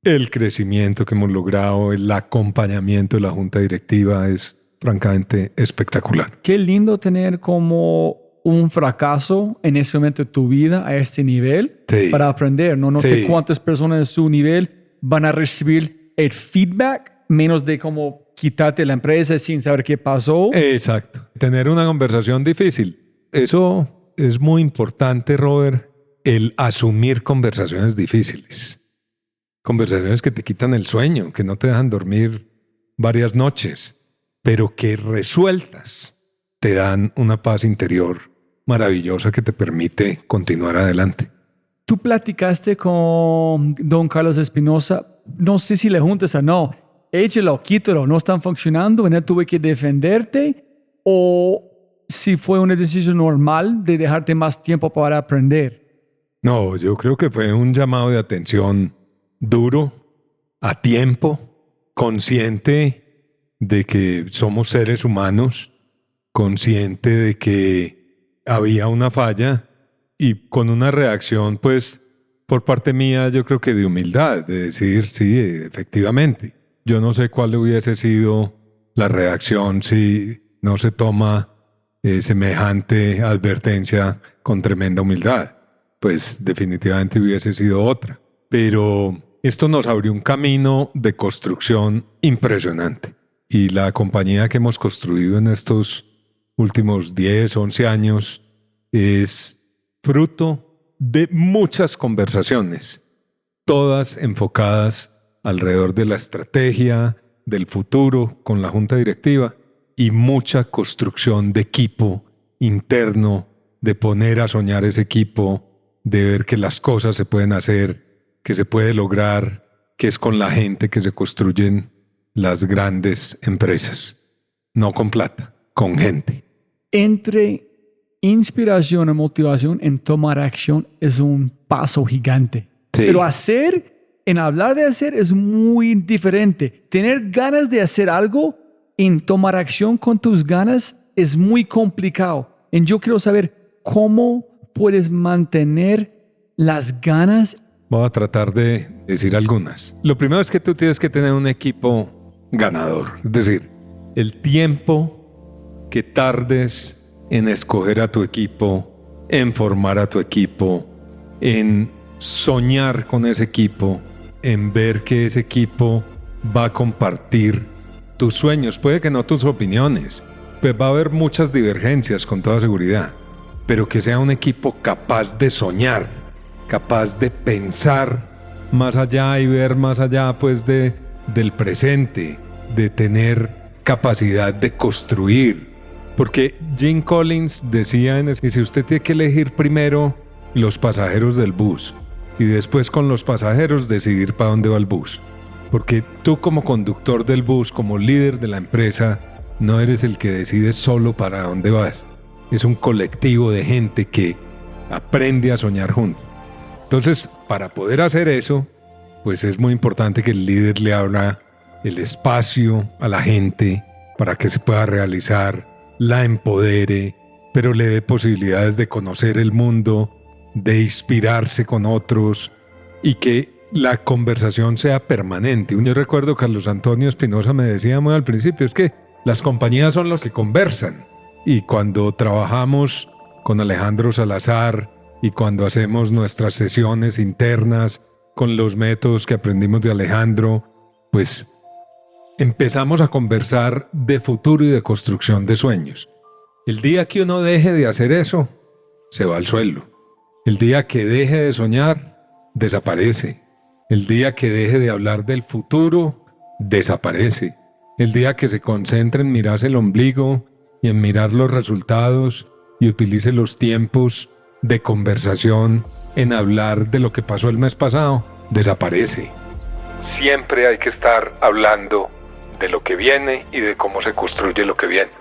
el crecimiento que hemos logrado, el acompañamiento de la junta directiva es francamente espectacular. Qué lindo tener como un fracaso en ese momento de tu vida a este nivel para aprender. No sé cuántas personas de su nivel van a recibir el feedback menos de como quitarte la empresa sin saber qué pasó. Exacto. Tener una conversación difícil. Eso es muy importante, Robert, el asumir conversaciones difíciles. Conversaciones que te quitan el sueño, que no te dejan dormir varias noches, pero que resueltas te dan una paz interior maravillosa que te permite continuar adelante. Tú platicaste con don Carlos Espinosa, no sé si le juntas o no, échalo, quítalo, no están funcionando, ¿no? Tuve que defenderte, o si fue una decisión normal de dejarte más tiempo para aprender. No, yo creo que fue un llamado de atención duro, a tiempo, consciente de que somos seres humanos, consciente de que había una falla y con una reacción, pues, por parte mía, yo creo que de humildad, de decir, sí, efectivamente. Yo no sé cuál hubiese sido la reacción si no se toma semejante advertencia con tremenda humildad. Pues definitivamente hubiese sido otra. Pero esto nos abrió un camino de construcción impresionante. Y la compañía que hemos construido en estos últimos 10, 11 años es fruto de muchas conversaciones, todas enfocadas alrededor de la estrategia, del futuro con la junta directiva y mucha construcción de equipo interno, de poner a soñar ese equipo, de ver que las cosas se pueden hacer, que se puede lograr, que es con la gente que se construyen las grandes empresas. No con plata, con gente. Entre inspiración y motivación en tomar acción es un paso gigante. Sí. Pero en hablar de hacer es muy diferente. Tener ganas de hacer algo, en tomar acción con tus ganas es muy complicado. Y yo quiero saber cómo puedes mantener las ganas. Voy a tratar de decir algunas. Lo primero es que tú tienes que tener un equipo ganador. Es decir, el tiempo que tardes en escoger a tu equipo, en formar a tu equipo, en soñar con ese equipo, en ver que ese equipo va a compartir tus sueños, puede que no tus opiniones, pues va a haber muchas divergencias con toda seguridad, pero que sea un equipo capaz de soñar, capaz de pensar más allá y ver más allá pues del presente, de tener capacidad de construir. Porque Jim Collins decía que si usted tiene que elegir primero los pasajeros del bus y después con los pasajeros decidir para dónde va el bus. Porque tú como conductor del bus, como líder de la empresa, no eres el que decide solo para dónde vas. Es un colectivo de gente que aprende a soñar juntos. Entonces, para poder hacer eso, pues es muy importante que el líder le abra el espacio a la gente para que se pueda realizar, la empodere, pero le dé posibilidades de conocer el mundo, de inspirarse con otros y que la conversación sea permanente. Yo recuerdo que Carlos Antonio Espinosa me decía muy al principio, es que las compañías son los que conversan. Y cuando trabajamos con Alejandro Salazar y cuando hacemos nuestras sesiones internas con los métodos que aprendimos de Alejandro, pues empezamos a conversar de futuro y de construcción de sueños. El día que uno deje de hacer eso, se va al suelo. El día que deje de soñar, desaparece. El día que deje de hablar del futuro, desaparece. El día que se concentre en mirarse el ombligo y en mirar los resultados y utilice los tiempos de conversación en hablar de lo que pasó el mes pasado, desaparece. siempre hay que estar hablando de lo que viene y de cómo se construye lo que viene.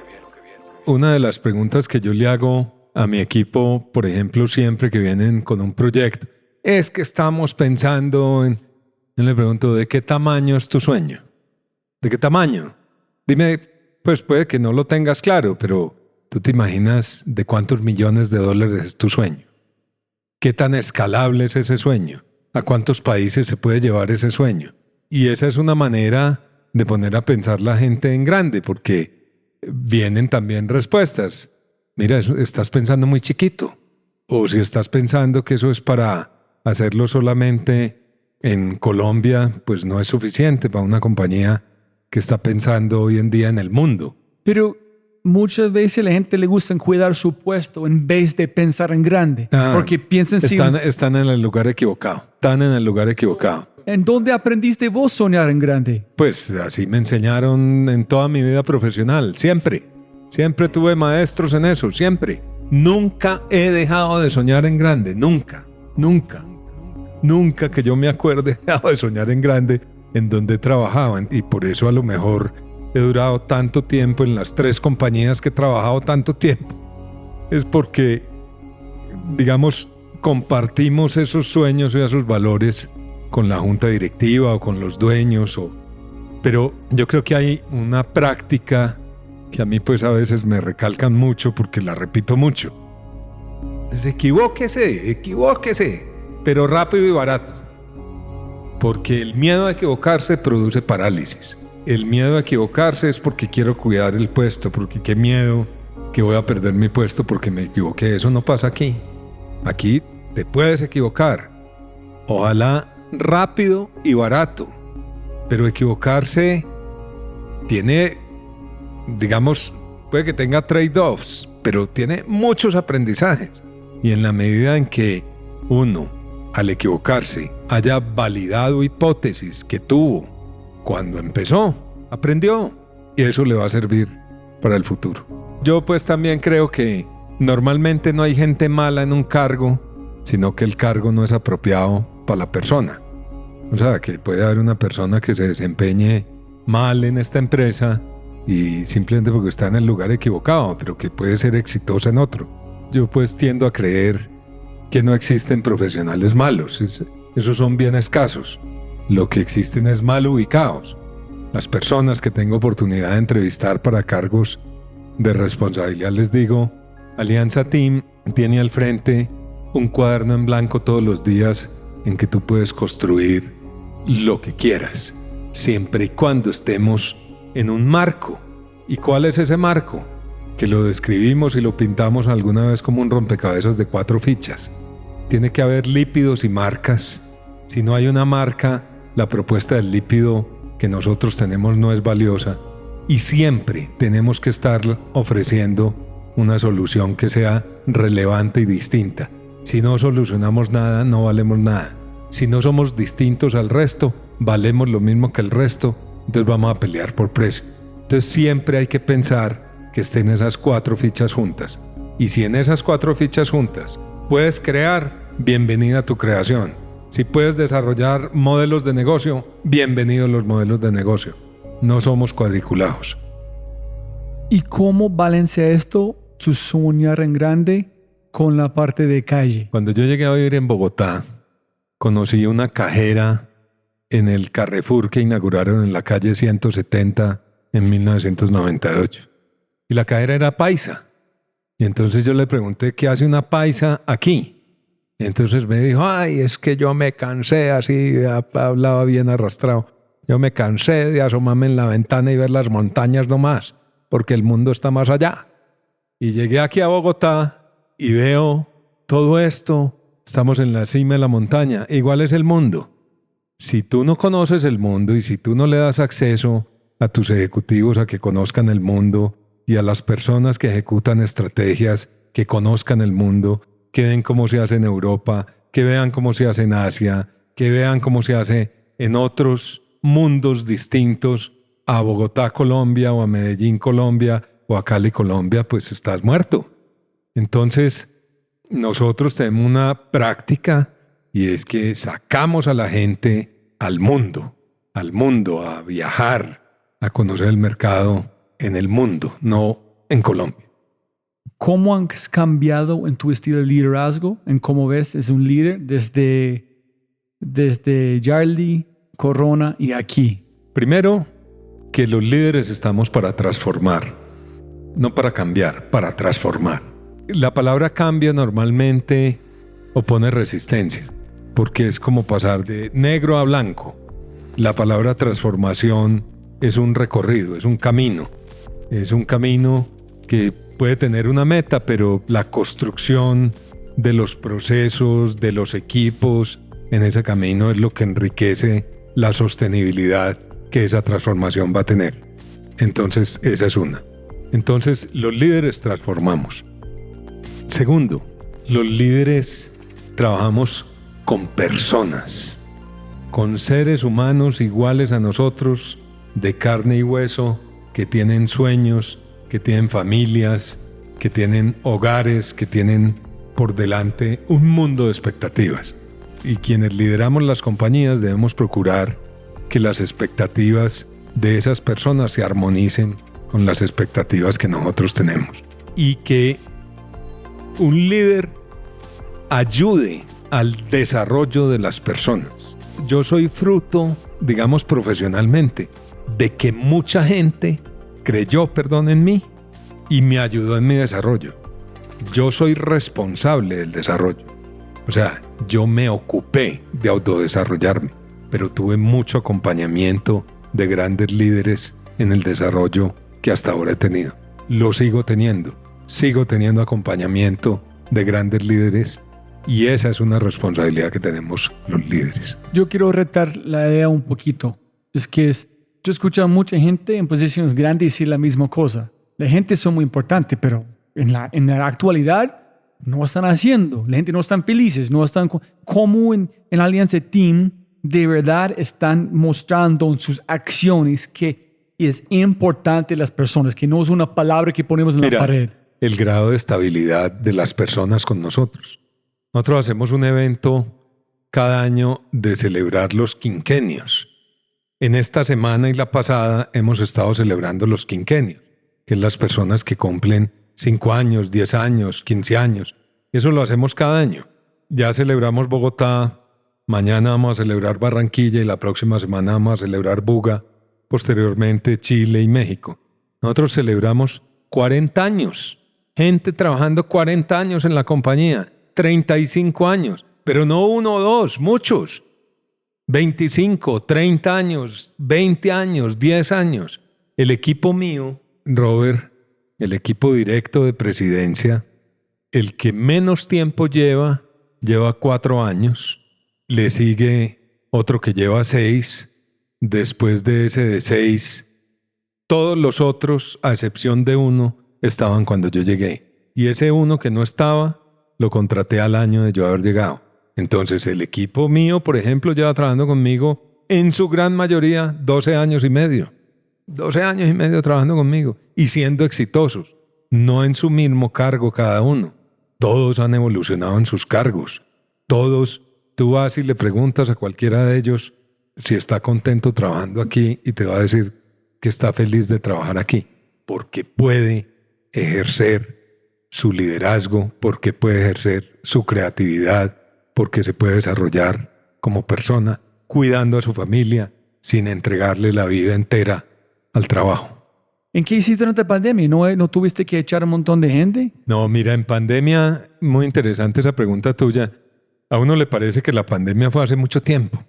Una de las preguntas que yo le hago a mi equipo, por ejemplo, siempre que vienen con un proyecto, es que estamos pensando en... Yo le pregunto, ¿de qué tamaño es tu sueño? ¿De qué tamaño? Dime, pues puede que no lo tengas claro, pero ¿tú te imaginas de cuántos millones de dólares es tu sueño? ¿Qué tan escalable es ese sueño? ¿A cuántos países se puede llevar ese sueño? Y esa es una manera de poner a pensar la gente en grande, porque vienen también respuestas. Mira, estás pensando muy chiquito. O si estás pensando que eso es para hacerlo solamente en Colombia, pues no es suficiente para una compañía que está pensando hoy en día en el mundo. Pero muchas veces a la gente le gusta cuidar su puesto en vez de pensar en grande. Porque piensan están en el lugar equivocado. Están en el lugar equivocado. ¿En dónde aprendiste vos soñar en grande? Pues así me enseñaron en toda mi vida profesional, siempre. Siempre tuve maestros en eso, siempre. Nunca he dejado de soñar en grande, nunca, nunca. Nunca que yo me acuerde he dejado de soñar en grande en donde trabajaba. Y por eso a lo mejor he durado tanto tiempo en las 3 compañías que he trabajado tanto tiempo. Es porque, digamos, compartimos esos sueños y esos valores con la junta directiva o con los dueños. Pero yo creo que hay una práctica que a mí pues a veces me recalcan mucho porque la repito mucho. Entonces, equivóquese, pero rápido y barato. Porque el miedo a equivocarse produce parálisis. El miedo a equivocarse es porque quiero cuidar el puesto, porque qué miedo que voy a perder mi puesto porque me equivoqué. Eso no pasa aquí. Aquí te puedes equivocar. Ojalá rápido y barato. Pero equivocarse tiene, digamos, puede que tenga trade-offs, pero tiene muchos aprendizajes. Y en la medida en que uno, al equivocarse, haya validado hipótesis que tuvo cuando empezó, aprendió, y eso le va a servir para el futuro. Yo pues también creo que normalmente no hay gente mala en un cargo, sino que el cargo no es apropiado para la persona. O sea, que puede haber una persona que se desempeñe mal en esta empresa y simplemente porque está en el lugar equivocado, pero que puede ser exitosa en otro. Yo pues tiendo a creer que no existen profesionales malos, esos son bien escasos. Lo que existen es mal ubicados. Las personas que tengo oportunidad de entrevistar para cargos de responsabilidad, les digo, Alianza Team tiene al frente un cuaderno en blanco todos los días en que tú puedes construir lo que quieras, siempre y cuando estemos en un marco. ¿Y cuál es ese marco? Que lo describimos y lo pintamos alguna vez como un rompecabezas de 4 fichas. Tiene que haber lípidos y marcas. Si no hay una marca, la propuesta del lípido que nosotros tenemos no es valiosa. Y siempre tenemos que estar ofreciendo una solución que sea relevante y distinta. Si no solucionamos nada, no valemos nada. Si no somos distintos al resto, valemos lo mismo que el resto, entonces vamos a pelear por precio. Entonces siempre hay que pensar que estén esas 4 fichas juntas. Y si en esas 4 fichas juntas puedes crear, bienvenida a tu creación. Si puedes desarrollar modelos de negocio, bienvenidos los modelos de negocio. No somos cuadriculados. ¿Y cómo balancea esto, tu soñar en grande, con la parte de calle? Cuando yo llegué a vivir en Bogotá, conocí una cajera en el Carrefour que inauguraron en la calle 170 en 1998. Y la cajera era paisa. Y entonces yo le pregunté, ¿qué hace una paisa aquí? Y entonces me dijo, ay, es que yo me cansé, así hablaba bien arrastrado. Yo me cansé de asomarme en la ventana y ver las montañas nomás, porque el mundo está más allá. Y llegué aquí a Bogotá y veo todo esto. Estamos en la cima de la montaña. Igual es el mundo. Si tú no conoces el mundo y si tú no le das acceso a tus ejecutivos a que conozcan el mundo y a las personas que ejecutan estrategias que conozcan el mundo, que ven cómo se hace en Europa, que vean cómo se hace en Asia, que vean cómo se hace en otros mundos distintos a Bogotá, Colombia, o a Medellín, Colombia, o a Cali, Colombia, pues estás muerto. Entonces, nosotros tenemos una práctica y es que sacamos a la gente al mundo. al mundo, a viajar, a conocer el mercado en el mundo, no en Colombia. ¿Cómo has cambiado en tu estilo de liderazgo? ¿En cómo ves es un líder desde Yarly, Corona y aquí? Primero, que los líderes estamos para transformar, no para cambiar, para transformar. La palabra cambio normalmente opone resistencia, porque es como pasar de negro a blanco. La palabra transformación es un recorrido, es un camino que puede tener una meta, pero la construcción de los procesos, de los equipos en ese camino es lo que enriquece la sostenibilidad que esa transformación va a tener. Entonces, esa es una. Entonces, los líderes transformamos. Segundo, los líderes trabajamos con personas, con seres humanos iguales a nosotros, de carne y hueso, que tienen sueños, que tienen familias, que tienen hogares, que tienen por delante un mundo de expectativas. Y quienes lideramos las compañías debemos procurar que las expectativas de esas personas se armonicen con las expectativas que nosotros tenemos. Y que un líder ayude al desarrollo de las personas. Yo soy fruto, digamos profesionalmente, de que mucha gente creyó, en mí y me ayudó en mi desarrollo. Yo soy responsable del desarrollo. O sea, yo me ocupé de autodesarrollarme, pero tuve mucho acompañamiento de grandes líderes en el desarrollo que hasta ahora he tenido. Lo sigo teniendo acompañamiento de grandes líderes y esa es una responsabilidad que tenemos los líderes. Yo quiero retar la idea un poquito. Yo escucho a mucha gente en posiciones grandes decir la misma cosa. La gente son muy importante, pero en la actualidad no están haciendo. La gente no están felices, no están como en la Alianza Team de verdad están mostrando en sus acciones que es importante las personas, que no es una palabra que ponemos en la pared. El grado de estabilidad de las personas con nosotros. Nosotros hacemos un evento cada año de celebrar los quinquenios. En esta semana y la pasada hemos estado celebrando los quinquenios, que es las personas que cumplen 5 años, 10 años, 15 años. Eso lo hacemos cada año. Ya celebramos Bogotá, mañana vamos a celebrar Barranquilla y la próxima semana vamos a celebrar Buga, posteriormente Chile y México. Nosotros celebramos 40 años, gente trabajando 40 años en la compañía, 35 años, pero no 1 o 2, muchos. 25, 30 años, 20 años, 10 años. El equipo mío, Robert, el equipo directo de presidencia, el que menos tiempo lleva 4 años. Le sigue otro que lleva 6. Después de ese de 6, todos los otros, a excepción de uno, estaban cuando yo llegué. Y ese uno que no estaba, lo contraté al año de yo haber llegado. Entonces el equipo mío, por ejemplo, lleva trabajando conmigo en su gran mayoría 12 años y medio. 12 años y medio trabajando conmigo y siendo exitosos, no en su mismo cargo cada uno. Todos han evolucionado en sus cargos. Todos, tú vas y le preguntas a cualquiera de ellos si está contento trabajando aquí y te va a decir que está feliz de trabajar aquí, porque puede ejercer su liderazgo, porque puede ejercer su creatividad, porque se puede desarrollar como persona, cuidando a su familia, sin entregarle la vida entera al trabajo. ¿En qué hiciste durante la pandemia? ¿No tuviste que echar un montón de gente? No, mira, en pandemia, muy interesante esa pregunta tuya. A uno le parece que la pandemia fue hace mucho tiempo.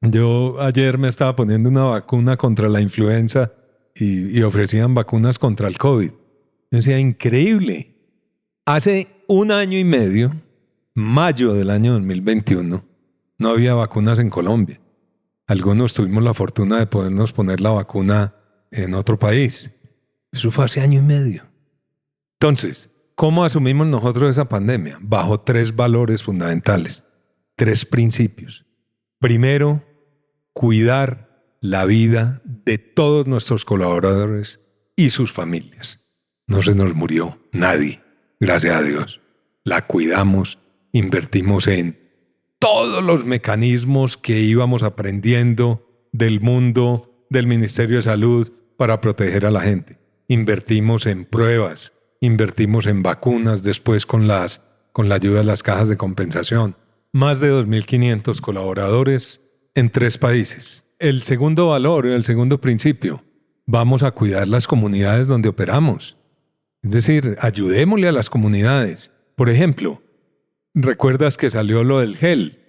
Yo ayer me estaba poniendo una vacuna contra la influenza y ofrecían vacunas contra el COVID. Yo decía, increíble. Hace 1 año y medio, mayo del año 2021, no había vacunas en Colombia. Algunos tuvimos la fortuna de podernos poner la vacuna en otro país. Eso fue hace 1 año y medio. Entonces, ¿cómo asumimos nosotros esa pandemia? Bajo 3 valores fundamentales, 3 principios. Primero, cuidar la vida de todos nuestros colaboradores y sus familias. No se nos murió nadie, gracias a Dios. La cuidamos, invertimos en todos los mecanismos que íbamos aprendiendo del mundo del Ministerio de Salud para proteger a la gente. Invertimos en pruebas, invertimos en vacunas después con la ayuda de las cajas de compensación. Más de 2.500 colaboradores en 3 países. El segundo valor, el segundo principio, vamos a cuidar las comunidades donde operamos. Es decir, ayudémosle a las comunidades. Por ejemplo, ¿recuerdas que salió lo del gel?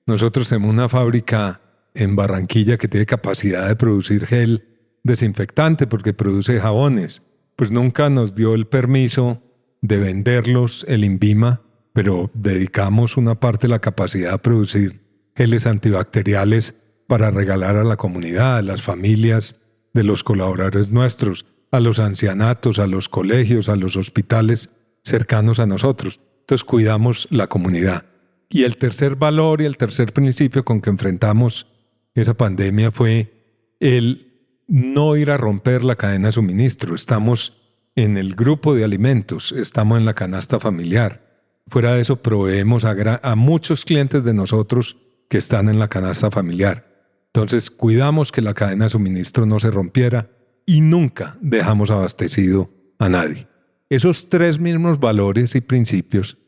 Nosotros tenemos una fábrica en Barranquilla que tiene capacidad de producir gel desinfectante porque produce jabones. Pues nunca nos dio el permiso de venderlos el INVIMA, pero dedicamos una parte de la capacidad a producir geles antibacteriales para regalar a la comunidad, a las familias de los colaboradores nuestros, a los ancianatos, a los colegios, a los hospitales cercanos a nosotros. Entonces cuidamos la comunidad. Y el tercer valor y el tercer principio con que enfrentamos esa pandemia fue el no ir a romper la cadena de suministro. Estamos en el grupo de alimentos, estamos en la canasta familiar. Fuera de eso, proveemos a muchos clientes de nosotros que están en la canasta familiar. Entonces, cuidamos que la cadena de suministro no se rompiera y nunca dejamos abastecido a nadie. Esos 3 mismos valores y principios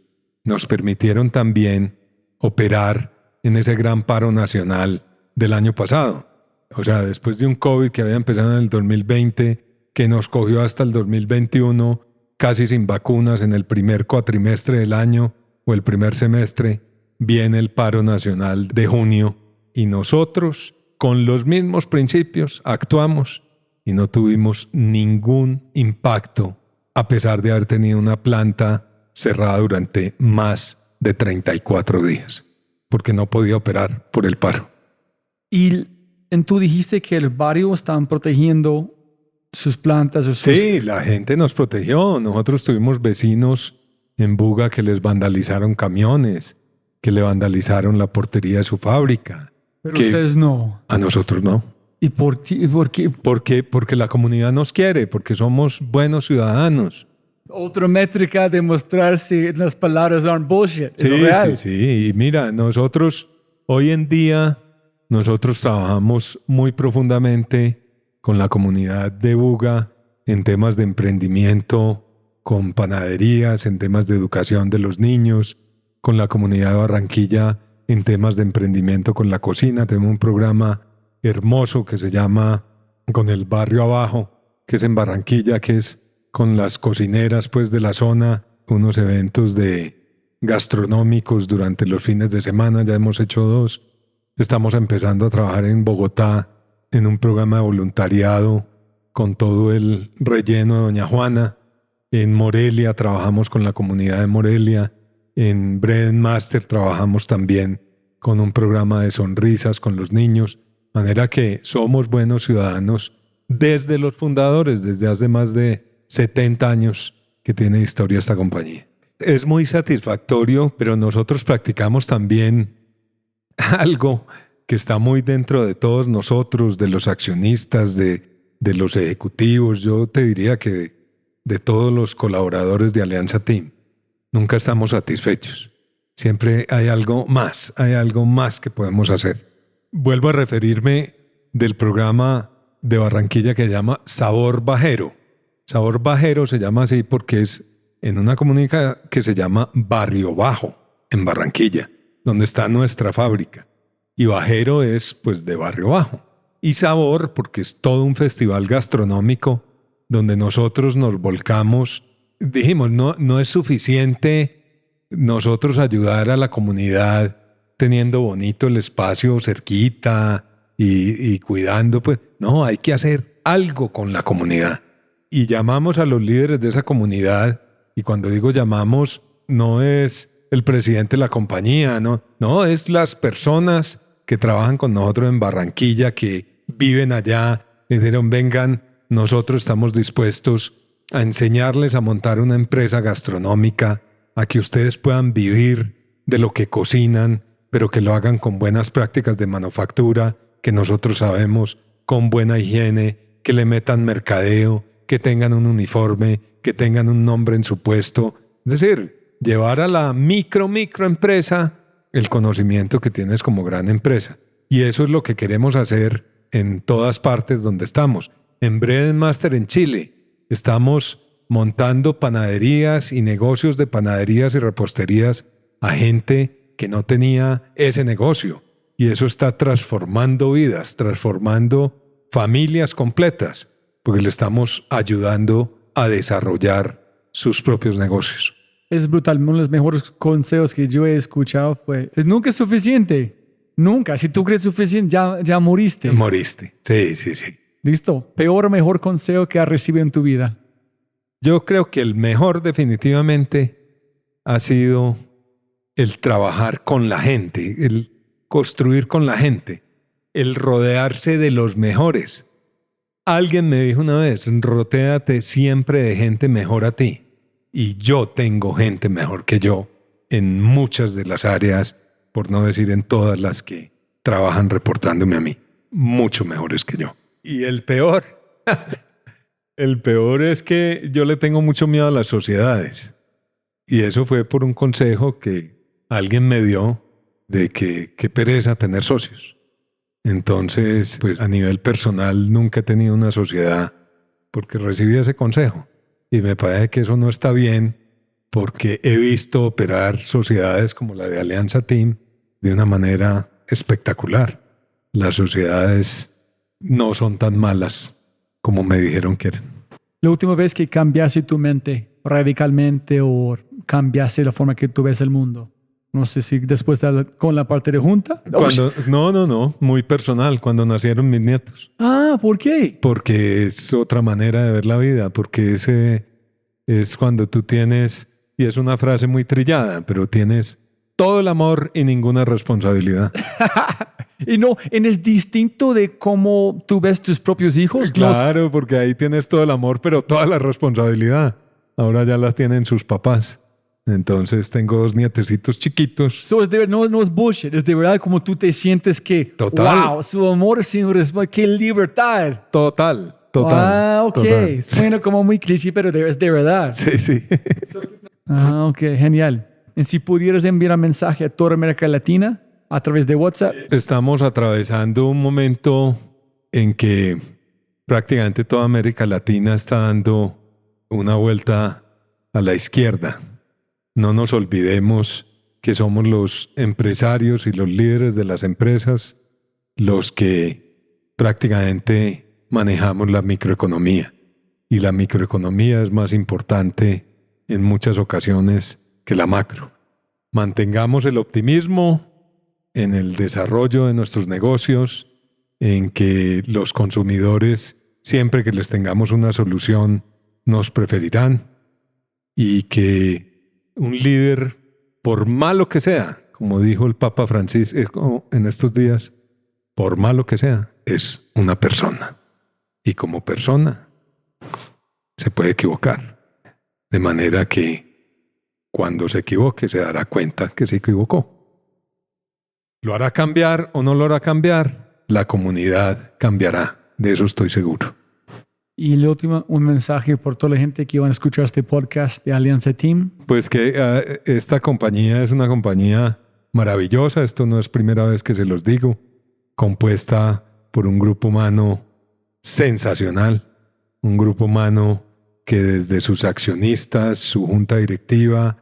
nos permitieron también operar en ese gran paro nacional del año pasado. O sea, después de un COVID que había empezado en el 2020, que nos cogió hasta el 2021, casi sin vacunas en el primer cuatrimestre del año o el primer semestre, viene el paro nacional de junio y nosotros, con los mismos principios, actuamos y no tuvimos ningún impacto a pesar de haber tenido una planta cerrada durante más de 34 días, porque no podía operar por el paro. Y tú dijiste que el barrio están protegiendo sus plantas. Sí, la gente nos protegió. Nosotros tuvimos vecinos en Buga que les vandalizaron camiones, que le vandalizaron la portería de su fábrica. Pero ustedes no. A nosotros no. ¿Y por qué? Porque la comunidad nos quiere, porque somos buenos ciudadanos. Otra métrica de mostrar si las palabras son bullshit. Sí, es real. sí. Y mira, nosotros hoy en día, nosotros trabajamos muy profundamente con la comunidad de Buga en temas de emprendimiento, con panaderías, en temas de educación de los niños, con la comunidad de Barranquilla en temas de emprendimiento con la cocina. Tenemos un programa hermoso que se llama Con el Barrio Abajo, que es en Barranquilla, que es con las cocineras pues de la zona, unos eventos gastronómicos durante los fines de semana. Ya hemos hecho 2. Estamos empezando a trabajar en Bogotá en un programa de voluntariado con todo el relleno de Doña Juana. En Morelia trabajamos con la comunidad de Morelia. En Bread Master trabajamos también con un programa de sonrisas con los niños. De manera que somos buenos ciudadanos desde los fundadores, desde hace más de 70 años que tiene historia esta compañía. Es muy satisfactorio, pero nosotros practicamos también algo que está muy dentro de todos nosotros, de los accionistas, de los ejecutivos. Yo te diría que de todos los colaboradores de Alianza Team. Nunca estamos satisfechos. Siempre hay algo más que podemos hacer. Vuelvo a referirme del programa de Barranquilla que se llama Sabor Bajero. Sabor Bajero se llama así porque es en una comunidad que se llama Barrio Bajo, en Barranquilla, donde está nuestra fábrica. Y Bajero es pues de Barrio Bajo. Y Sabor porque es todo un festival gastronómico donde nosotros nos volcamos. Dijimos, no es suficiente nosotros ayudar a la comunidad teniendo bonito el espacio cerquita y cuidando. Pues no, hay que hacer algo con la comunidad. Y llamamos a los líderes de esa comunidad, y cuando digo llamamos, no es el presidente de la compañía, no, es las personas que trabajan con nosotros en Barranquilla, que viven allá. Dijeron, vengan, nosotros estamos dispuestos a enseñarles a montar una empresa gastronómica, a que ustedes puedan vivir de lo que cocinan, pero que lo hagan con buenas prácticas de manufactura, que nosotros sabemos, con buena higiene, que le metan mercadeo, que tengan un uniforme, que tengan un nombre en su puesto. Es decir, llevar a la microempresa el conocimiento que tienes como gran empresa. Y eso es lo que queremos hacer en todas partes donde estamos. En Bread Master en Chile estamos montando panaderías y negocios de panaderías y reposterías a gente que no tenía ese negocio. Y eso está transformando vidas, transformando familias completas, porque le estamos ayudando a desarrollar sus propios negocios. Es brutal. Uno de los mejores consejos que yo he escuchado fue, nunca es suficiente. Nunca. Si tú crees suficiente, ya moriste. Moriste. Sí. ¿Listo? Peor o mejor consejo que has recibido en tu vida. Yo creo que el mejor definitivamente ha sido el trabajar con la gente, el construir con la gente, el rodearse de los mejores. Alguien me dijo una vez, rodéate siempre de gente mejor a ti. Y yo tengo gente mejor que yo en muchas de las áreas, por no decir en todas las que trabajan reportándome a mí. Mucho mejores que yo. Y el peor, el peor es que yo le tengo mucho miedo a las sociedades. Y eso fue por un consejo que alguien me dio de que qué pereza tener socios. Entonces, pues a nivel personal nunca he tenido una sociedad porque recibí ese consejo. Y me parece que eso no está bien porque he visto operar sociedades como la de Alianza Team de una manera espectacular. Las sociedades no son tan malas como me dijeron que eran. La última vez que cambiaste tu mente radicalmente o cambiaste la forma que tú ves el mundo. No sé si después con la parte de junta. No. Muy personal, cuando nacieron mis nietos. Ah, ¿por qué? Porque es otra manera de ver la vida. Porque ese es cuando tú tienes, y es una frase muy trillada, pero tienes todo el amor y ninguna responsabilidad. Y no, es distinto de cómo tú ves tus propios hijos. Claro, porque ahí tienes todo el amor, pero toda la responsabilidad. Ahora ya las tienen sus papás. Entonces tengo 2 nietecitos chiquitos. So no es bullshit, es de verdad como tú te sientes que, total. Wow, su amor sin responsabilidad, qué libertad. Total. Ah, ok. Total. Suena como muy cliché, pero es de verdad. Sí. Ok, genial. Y si pudieras enviar un mensaje a toda América Latina a través de WhatsApp. Estamos atravesando un momento en que prácticamente toda América Latina está dando una vuelta a la izquierda. No nos olvidemos que somos los empresarios y los líderes de las empresas los que prácticamente manejamos la microeconomía. Y la microeconomía es más importante en muchas ocasiones que la macro. Mantengamos el optimismo en el desarrollo de nuestros negocios, en que los consumidores, siempre que les tengamos una solución, nos preferirán y que un líder, por malo que sea, como dijo el Papa Francisco en estos días, por malo que sea, es una persona. Y como persona se puede equivocar. De manera que cuando se equivoque se dará cuenta que se equivocó. ¿Lo hará cambiar o no lo hará cambiar? La comunidad cambiará. De eso estoy seguro. Y el último, un mensaje por toda la gente que van a escuchar este podcast de Alianza Team. Pues que esta compañía es una compañía maravillosa. Esto no es primera vez que se los digo. Compuesta por un grupo humano sensacional. Un grupo humano que desde sus accionistas, su junta directiva,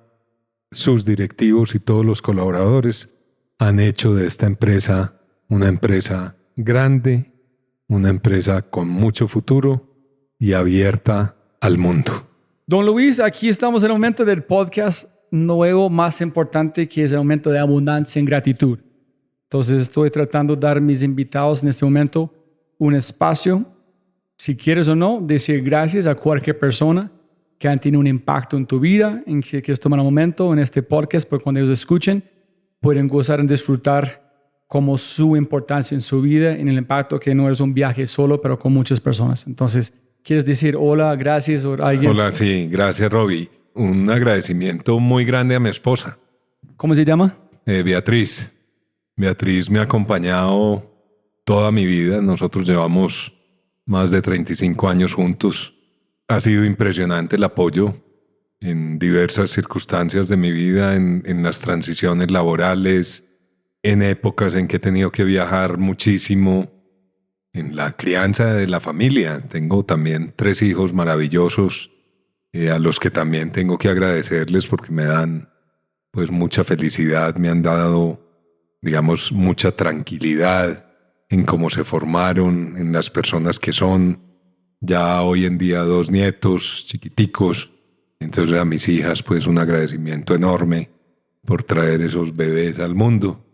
sus directivos y todos los colaboradores han hecho de esta empresa una empresa grande, una empresa con mucho futuro y abierta al mundo. Don Luis, aquí estamos en el momento del podcast nuevo más importante, que es el momento de abundancia en gratitud. Entonces estoy tratando de dar a mis invitados en este momento un espacio, si quieres o no, decir gracias a cualquier persona que han tenido un impacto en tu vida, en que quieres tomar un momento en este podcast, porque cuando ellos escuchen, pueden gozar y disfrutar como su importancia en su vida, en el impacto que no es un viaje solo, pero con muchas personas. Entonces, ¿quieres decir hola, gracias o alguien? Hola, sí, gracias, Robbie. Un agradecimiento muy grande a mi esposa. ¿Cómo se llama? Beatriz. Beatriz me ha acompañado toda mi vida. Nosotros llevamos más de 35 años juntos. Ha sido impresionante el apoyo en diversas circunstancias de mi vida, en las transiciones laborales, en épocas en que he tenido que viajar muchísimo, en la crianza de la familia. Tengo también 3 hijos maravillosos, a los que también tengo que agradecerles porque me dan pues mucha felicidad, me han dado, digamos, mucha tranquilidad en cómo se formaron, en las personas que son. Ya hoy en día 2 nietos chiquiticos, entonces a mis hijas pues un agradecimiento enorme por traer esos bebés al mundo.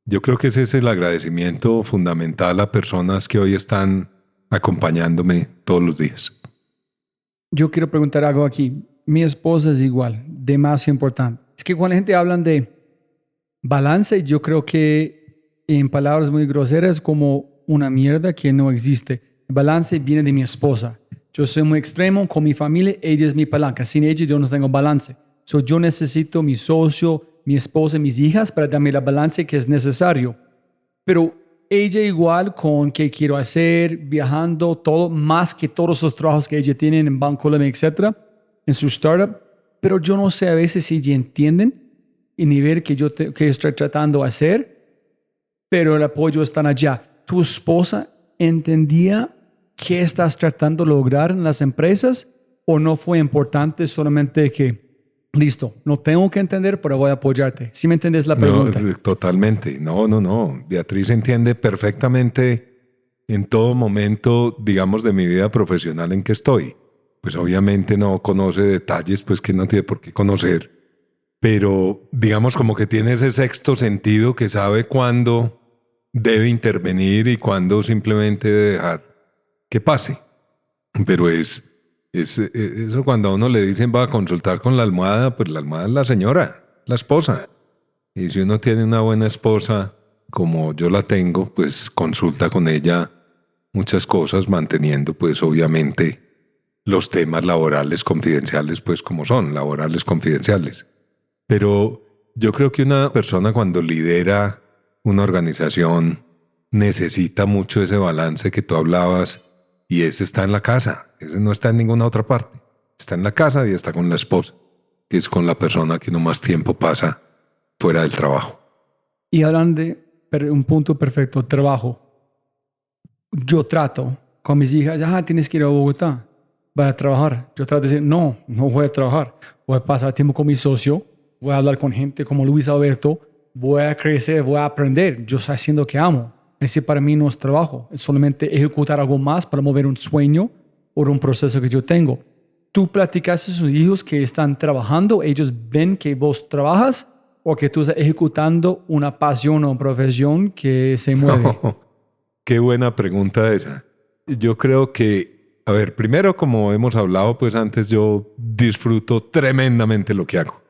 Yo creo que ese es el agradecimiento fundamental a personas que hoy están acompañándome todos los días. Yo quiero preguntar algo aquí. Mi esposa es igual, demasiado importante. Es que cuando la gente habla de balance, yo creo que en palabras muy groseras como una mierda que no existe. El balance viene de mi esposa. Yo soy muy extremo con mi familia, ella es mi palanca. Sin ella yo no tengo balance. Yo necesito mi socio, mi esposa, mis hijas para darme el balance que es necesario. Pero ella igual con qué quiero hacer, viajando, todo, más que todos los trabajos que ella tiene en Bancolombia, etcétera, en su startup. Pero yo no sé a veces si ella entienden el nivel que que estoy tratando de hacer, pero el apoyo está allá. ¿Tu esposa entendía qué estás tratando de lograr en las empresas o no fue importante solamente que listo, no tengo que entender, pero voy a apoyarte? ¿Sí me entiendes la pregunta? No, totalmente. No. Beatriz entiende perfectamente en todo momento, digamos, de mi vida profesional en que estoy. Pues obviamente no conoce detalles pues que no tiene por qué conocer, pero digamos como que tiene ese sexto sentido que sabe cuándo debe intervenir y cuándo simplemente debe dejar que pase. Pero es eso cuando a uno le dicen va a consultar con la almohada, pues la almohada es la señora, la esposa. Y si uno tiene una buena esposa, como yo la tengo, pues consulta con ella muchas cosas, manteniendo pues obviamente los temas laborales confidenciales, pues como son, laborales confidenciales. Pero yo creo que una persona cuando lidera una organización necesita mucho ese balance que tú hablabas, y ese está en la casa, ese no está en ninguna otra parte. Está en la casa y está con la esposa, que es con la persona que no más tiempo pasa fuera del trabajo. Y hablan de un punto perfecto, trabajo. Yo trato con mis hijas, tienes que ir a Bogotá para trabajar. Yo trato de decir, no voy a trabajar. Voy a pasar tiempo con mi socio, voy a hablar con gente como Luis Alberto, voy a crecer, voy a aprender. Yo estoy haciendo lo que amo. Ese para mí no es trabajo, es solamente ejecutar algo más para mover un sueño o un proceso que yo tengo. ¿Tú platicas a sus hijos que están trabajando? ¿Ellos ven que vos trabajas o que tú estás ejecutando una pasión o profesión que se mueve? Qué buena pregunta esa. Yo creo que, a ver, primero como hemos hablado pues antes, yo disfruto tremendamente lo que hago.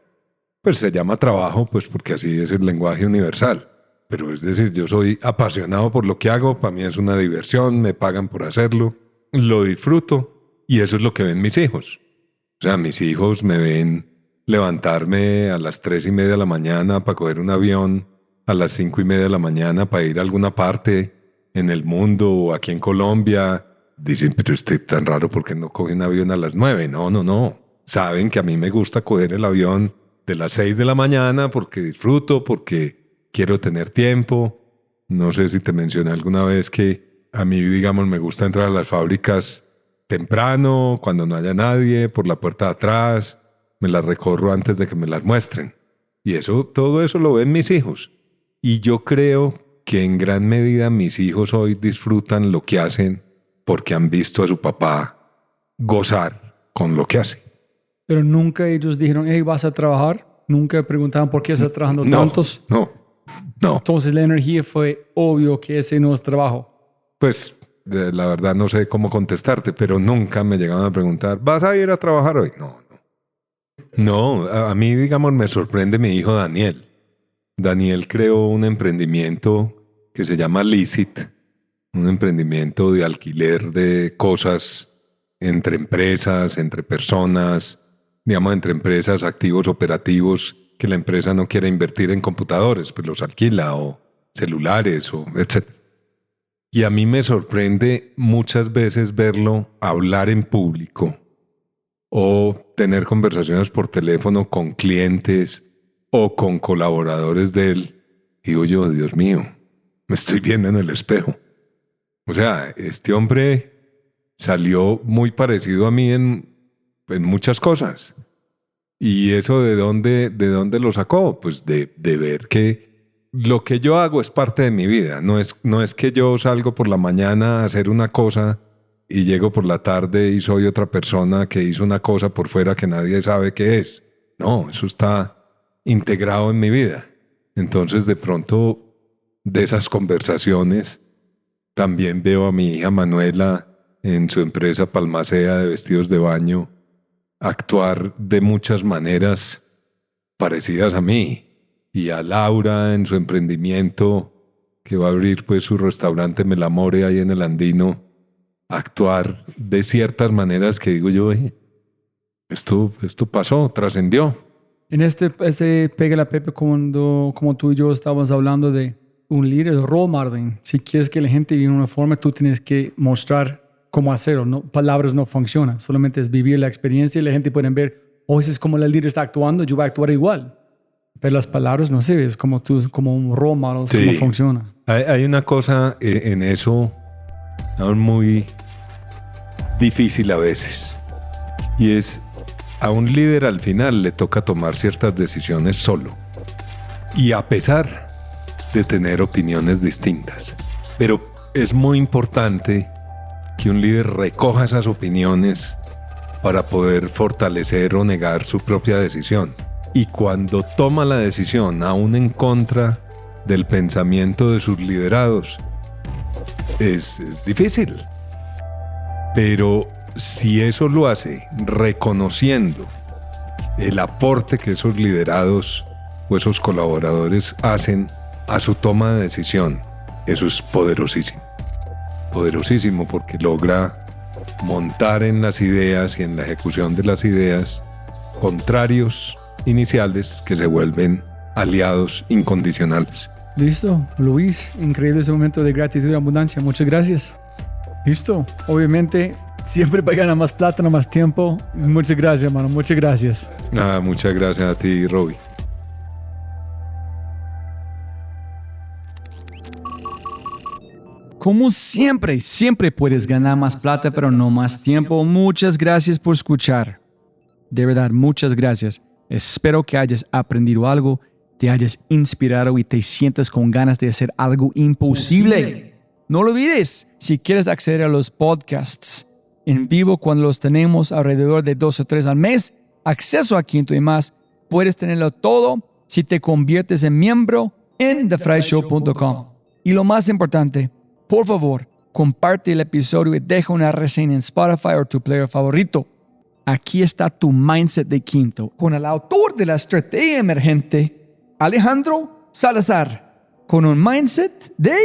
Pues se llama trabajo pues porque así es el lenguaje universal. Pero es decir, yo soy apasionado por lo que hago, para mí es una diversión, me pagan por hacerlo, lo disfruto y eso es lo que ven mis hijos. O sea, mis hijos me ven levantarme a las 3:30 de la mañana para coger un avión, a las 5:30 de la mañana para ir a alguna parte en el mundo o aquí en Colombia. Dicen, pero tan raro, ¿por qué no coge un avión a las 9? No. Saben que a mí me gusta coger el avión de las 6 de la mañana porque disfruto, porque quiero tener tiempo. No sé si te mencioné alguna vez que a mí, digamos, me gusta entrar a las fábricas temprano, cuando no haya nadie, por la puerta de atrás. Me las recorro antes de que me las muestren. Y todo eso lo ven mis hijos. Y yo creo que en gran medida mis hijos hoy disfrutan lo que hacen porque han visto a su papá gozar con lo que hace. Pero nunca ellos dijeron, hey, ¿vas a trabajar? Nunca preguntaban por qué estás trabajando tantos. No. Entonces la energía fue obvio que ese no es trabajo. Pues la verdad no sé cómo contestarte, pero nunca me llegaban a preguntar, ¿vas a ir a trabajar hoy? No, a mí, digamos, me sorprende mi hijo Daniel. Daniel creó un emprendimiento que se llama Licit, un emprendimiento de alquiler de cosas entre empresas, entre personas, digamos, entre empresas, activos operativos, que la empresa no quiere invertir en computadores, pues los alquila, o celulares, o etc. Y a mí me sorprende muchas veces verlo hablar en público o tener conversaciones por teléfono con clientes o con colaboradores de él. Y digo yo, Dios mío, me estoy viendo en el espejo. O sea, este hombre salió muy parecido a mí en muchas cosas. ¿Y eso de dónde lo sacó? Pues de ver que lo que yo hago es parte de mi vida. No es que yo salgo por la mañana a hacer una cosa y llego por la tarde y soy otra persona que hizo una cosa por fuera que nadie sabe qué es. No, eso está integrado en mi vida. Entonces, de pronto, de esas conversaciones, también veo a mi hija Manuela en su empresa Palmacea de vestidos de baño actuar de muchas maneras parecidas a mí, y a Laura en su emprendimiento, que va a abrir pues su restaurante Melamore ahí en el Andino, actuar de ciertas maneras que digo yo, esto pasó, trascendió. En ese Pega la Pepe, como tú y yo estábamos hablando de un líder, de role modeling. Si quieres que la gente viva de una forma, tú tienes que mostrar cómo hacerlo. No, palabras no funcionan. Solamente es vivir la experiencia y la gente puede ver, ese es como el líder está actuando, yo voy a actuar igual. Pero las palabras no sé, es como un role model, sí. Cómo funciona. Hay una cosa en eso aún muy difícil a veces. Y es, a un líder al final le toca tomar ciertas decisiones solo. Y a pesar de tener opiniones distintas. Pero es muy importante que un líder recoja esas opiniones para poder fortalecer o negar su propia decisión. Y cuando toma la decisión, aún en contra del pensamiento de sus liderados, es difícil. Pero si eso lo hace reconociendo el aporte que esos liderados o esos colaboradores hacen a su toma de decisión, eso es poderosísimo. Poderosísimo porque logra montar en las ideas y en la ejecución de las ideas contrarios iniciales que se vuelven aliados incondicionales. Listo, Luis, increíble ese momento de gratitud y abundancia. Muchas gracias. Listo, obviamente siempre para ganar más plata, no más tiempo. Muchas gracias, hermano, muchas gracias. Muchas gracias a ti, Robbie. Como siempre puedes ganar más plata, pero no más tiempo. Muchas gracias por escuchar. De verdad, muchas gracias. Espero que hayas aprendido algo, te hayas inspirado y te sientas con ganas de hacer algo imposible. No lo olvides, si quieres acceder a los podcasts en vivo cuando los tenemos alrededor de 2 o 3 al mes, acceso a Quinto y más, puedes tenerlo todo si te conviertes en miembro en thefryshow.com. Y lo más importante, por favor, comparte el episodio y deja una reseña en Spotify o tu player favorito. Aquí está tu Mindset de Quinto, con el autor de la estrategia emergente, Alejandro Salazar, con un mindset de,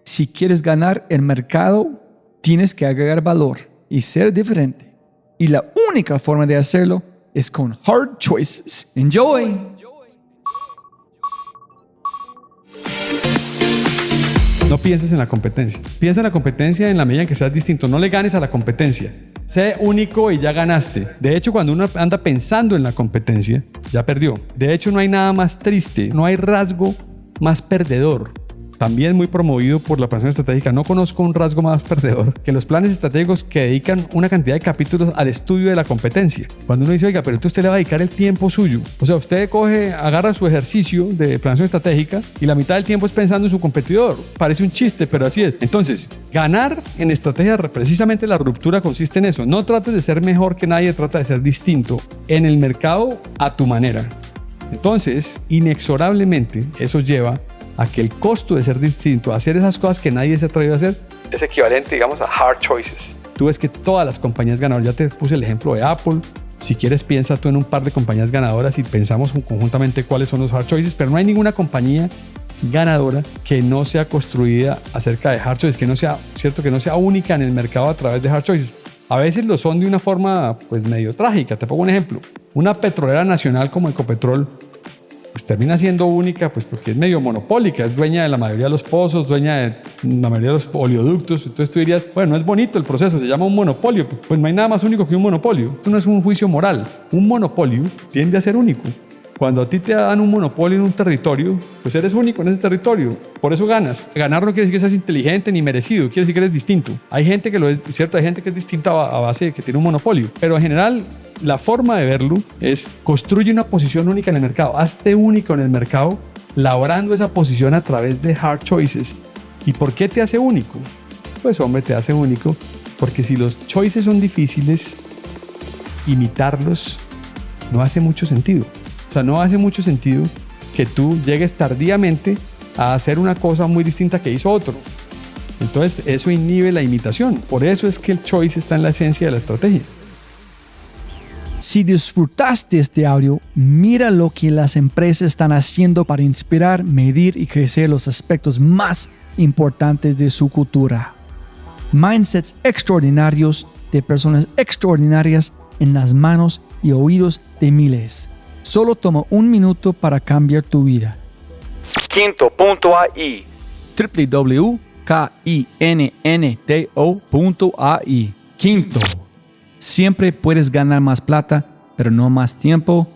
si quieres ganar el mercado, tienes que agregar valor y ser diferente. Y la única forma de hacerlo es con Hard Choices. Enjoy! No pienses en la competencia. Piensa en la competencia en la medida en que seas distinto. No le ganes a la competencia. Sé único y ya ganaste. De hecho, cuando uno anda pensando en la competencia, ya perdió. De hecho, no hay nada más triste, no hay rasgo más perdedor. También muy promovido por la planeación estratégica. No conozco un rasgo más perdedor que los planes estratégicos que dedican una cantidad de capítulos al estudio de la competencia. Cuando uno dice, oiga, pero entonces usted le va a dedicar el tiempo suyo. O sea, usted agarra su ejercicio de planeación estratégica y la mitad del tiempo es pensando en su competidor. Parece un chiste, pero así es. Entonces, ganar en estrategia, precisamente la ruptura consiste en eso. No trates de ser mejor que nadie, trata de ser distinto en el mercado a tu manera. Entonces, inexorablemente, eso lleva a que el costo de ser distinto, hacer esas cosas que nadie se ha atrevido a hacer, es equivalente, digamos, a hard choices. Tú ves que todas las compañías ganadoras, ya te puse el ejemplo de Apple, si quieres piensa tú en un par de compañías ganadoras y pensamos conjuntamente cuáles son los hard choices, pero no hay ninguna compañía ganadora que no sea construida acerca de hard choices, que no sea, cierto, que no sea única en el mercado a través de hard choices. A veces lo son de una forma pues medio trágica. Te pongo un ejemplo. Una petrolera nacional como Ecopetrol pues termina siendo única pues porque es medio monopólica, es dueña de la mayoría de los pozos, dueña de la mayoría de los oleoductos. Entonces tú dirías, bueno, no es bonito el proceso, se llama un monopolio. Pues no hay nada más único que un monopolio. Esto no es un juicio moral. Un monopolio tiende a ser único. Cuando a ti te dan un monopolio en un territorio, pues eres único en ese territorio. Por eso ganas. Ganar no quiere decir que seas inteligente ni merecido, quiere decir que eres distinto. Hay gente que lo es, cierto, hay gente que es distinta a base de que tiene un monopolio. Pero en general, la forma de verlo es construye una posición única en el mercado. Hazte único en el mercado, labrando esa posición a través de hard choices. ¿Y por qué te hace único? Pues hombre, te hace único porque si los choices son difíciles, imitarlos no hace mucho sentido. O sea, no hace mucho sentido que tú llegues tardíamente a hacer una cosa muy distinta que hizo otro. Entonces, eso inhibe la imitación. Por eso es que el choice está en la esencia de la estrategia. Si disfrutaste este audio, mira lo que las empresas están haciendo para inspirar, medir y crecer los aspectos más importantes de su cultura. Mindsets extraordinarios de personas extraordinarias en las manos y oídos de miles. Solo toma un minuto para cambiar tu vida. Quinto.ai. www.kinnto.ai. Quinto. Siempre puedes ganar más plata, pero no más tiempo.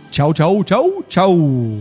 Chau, chau, chau, chau.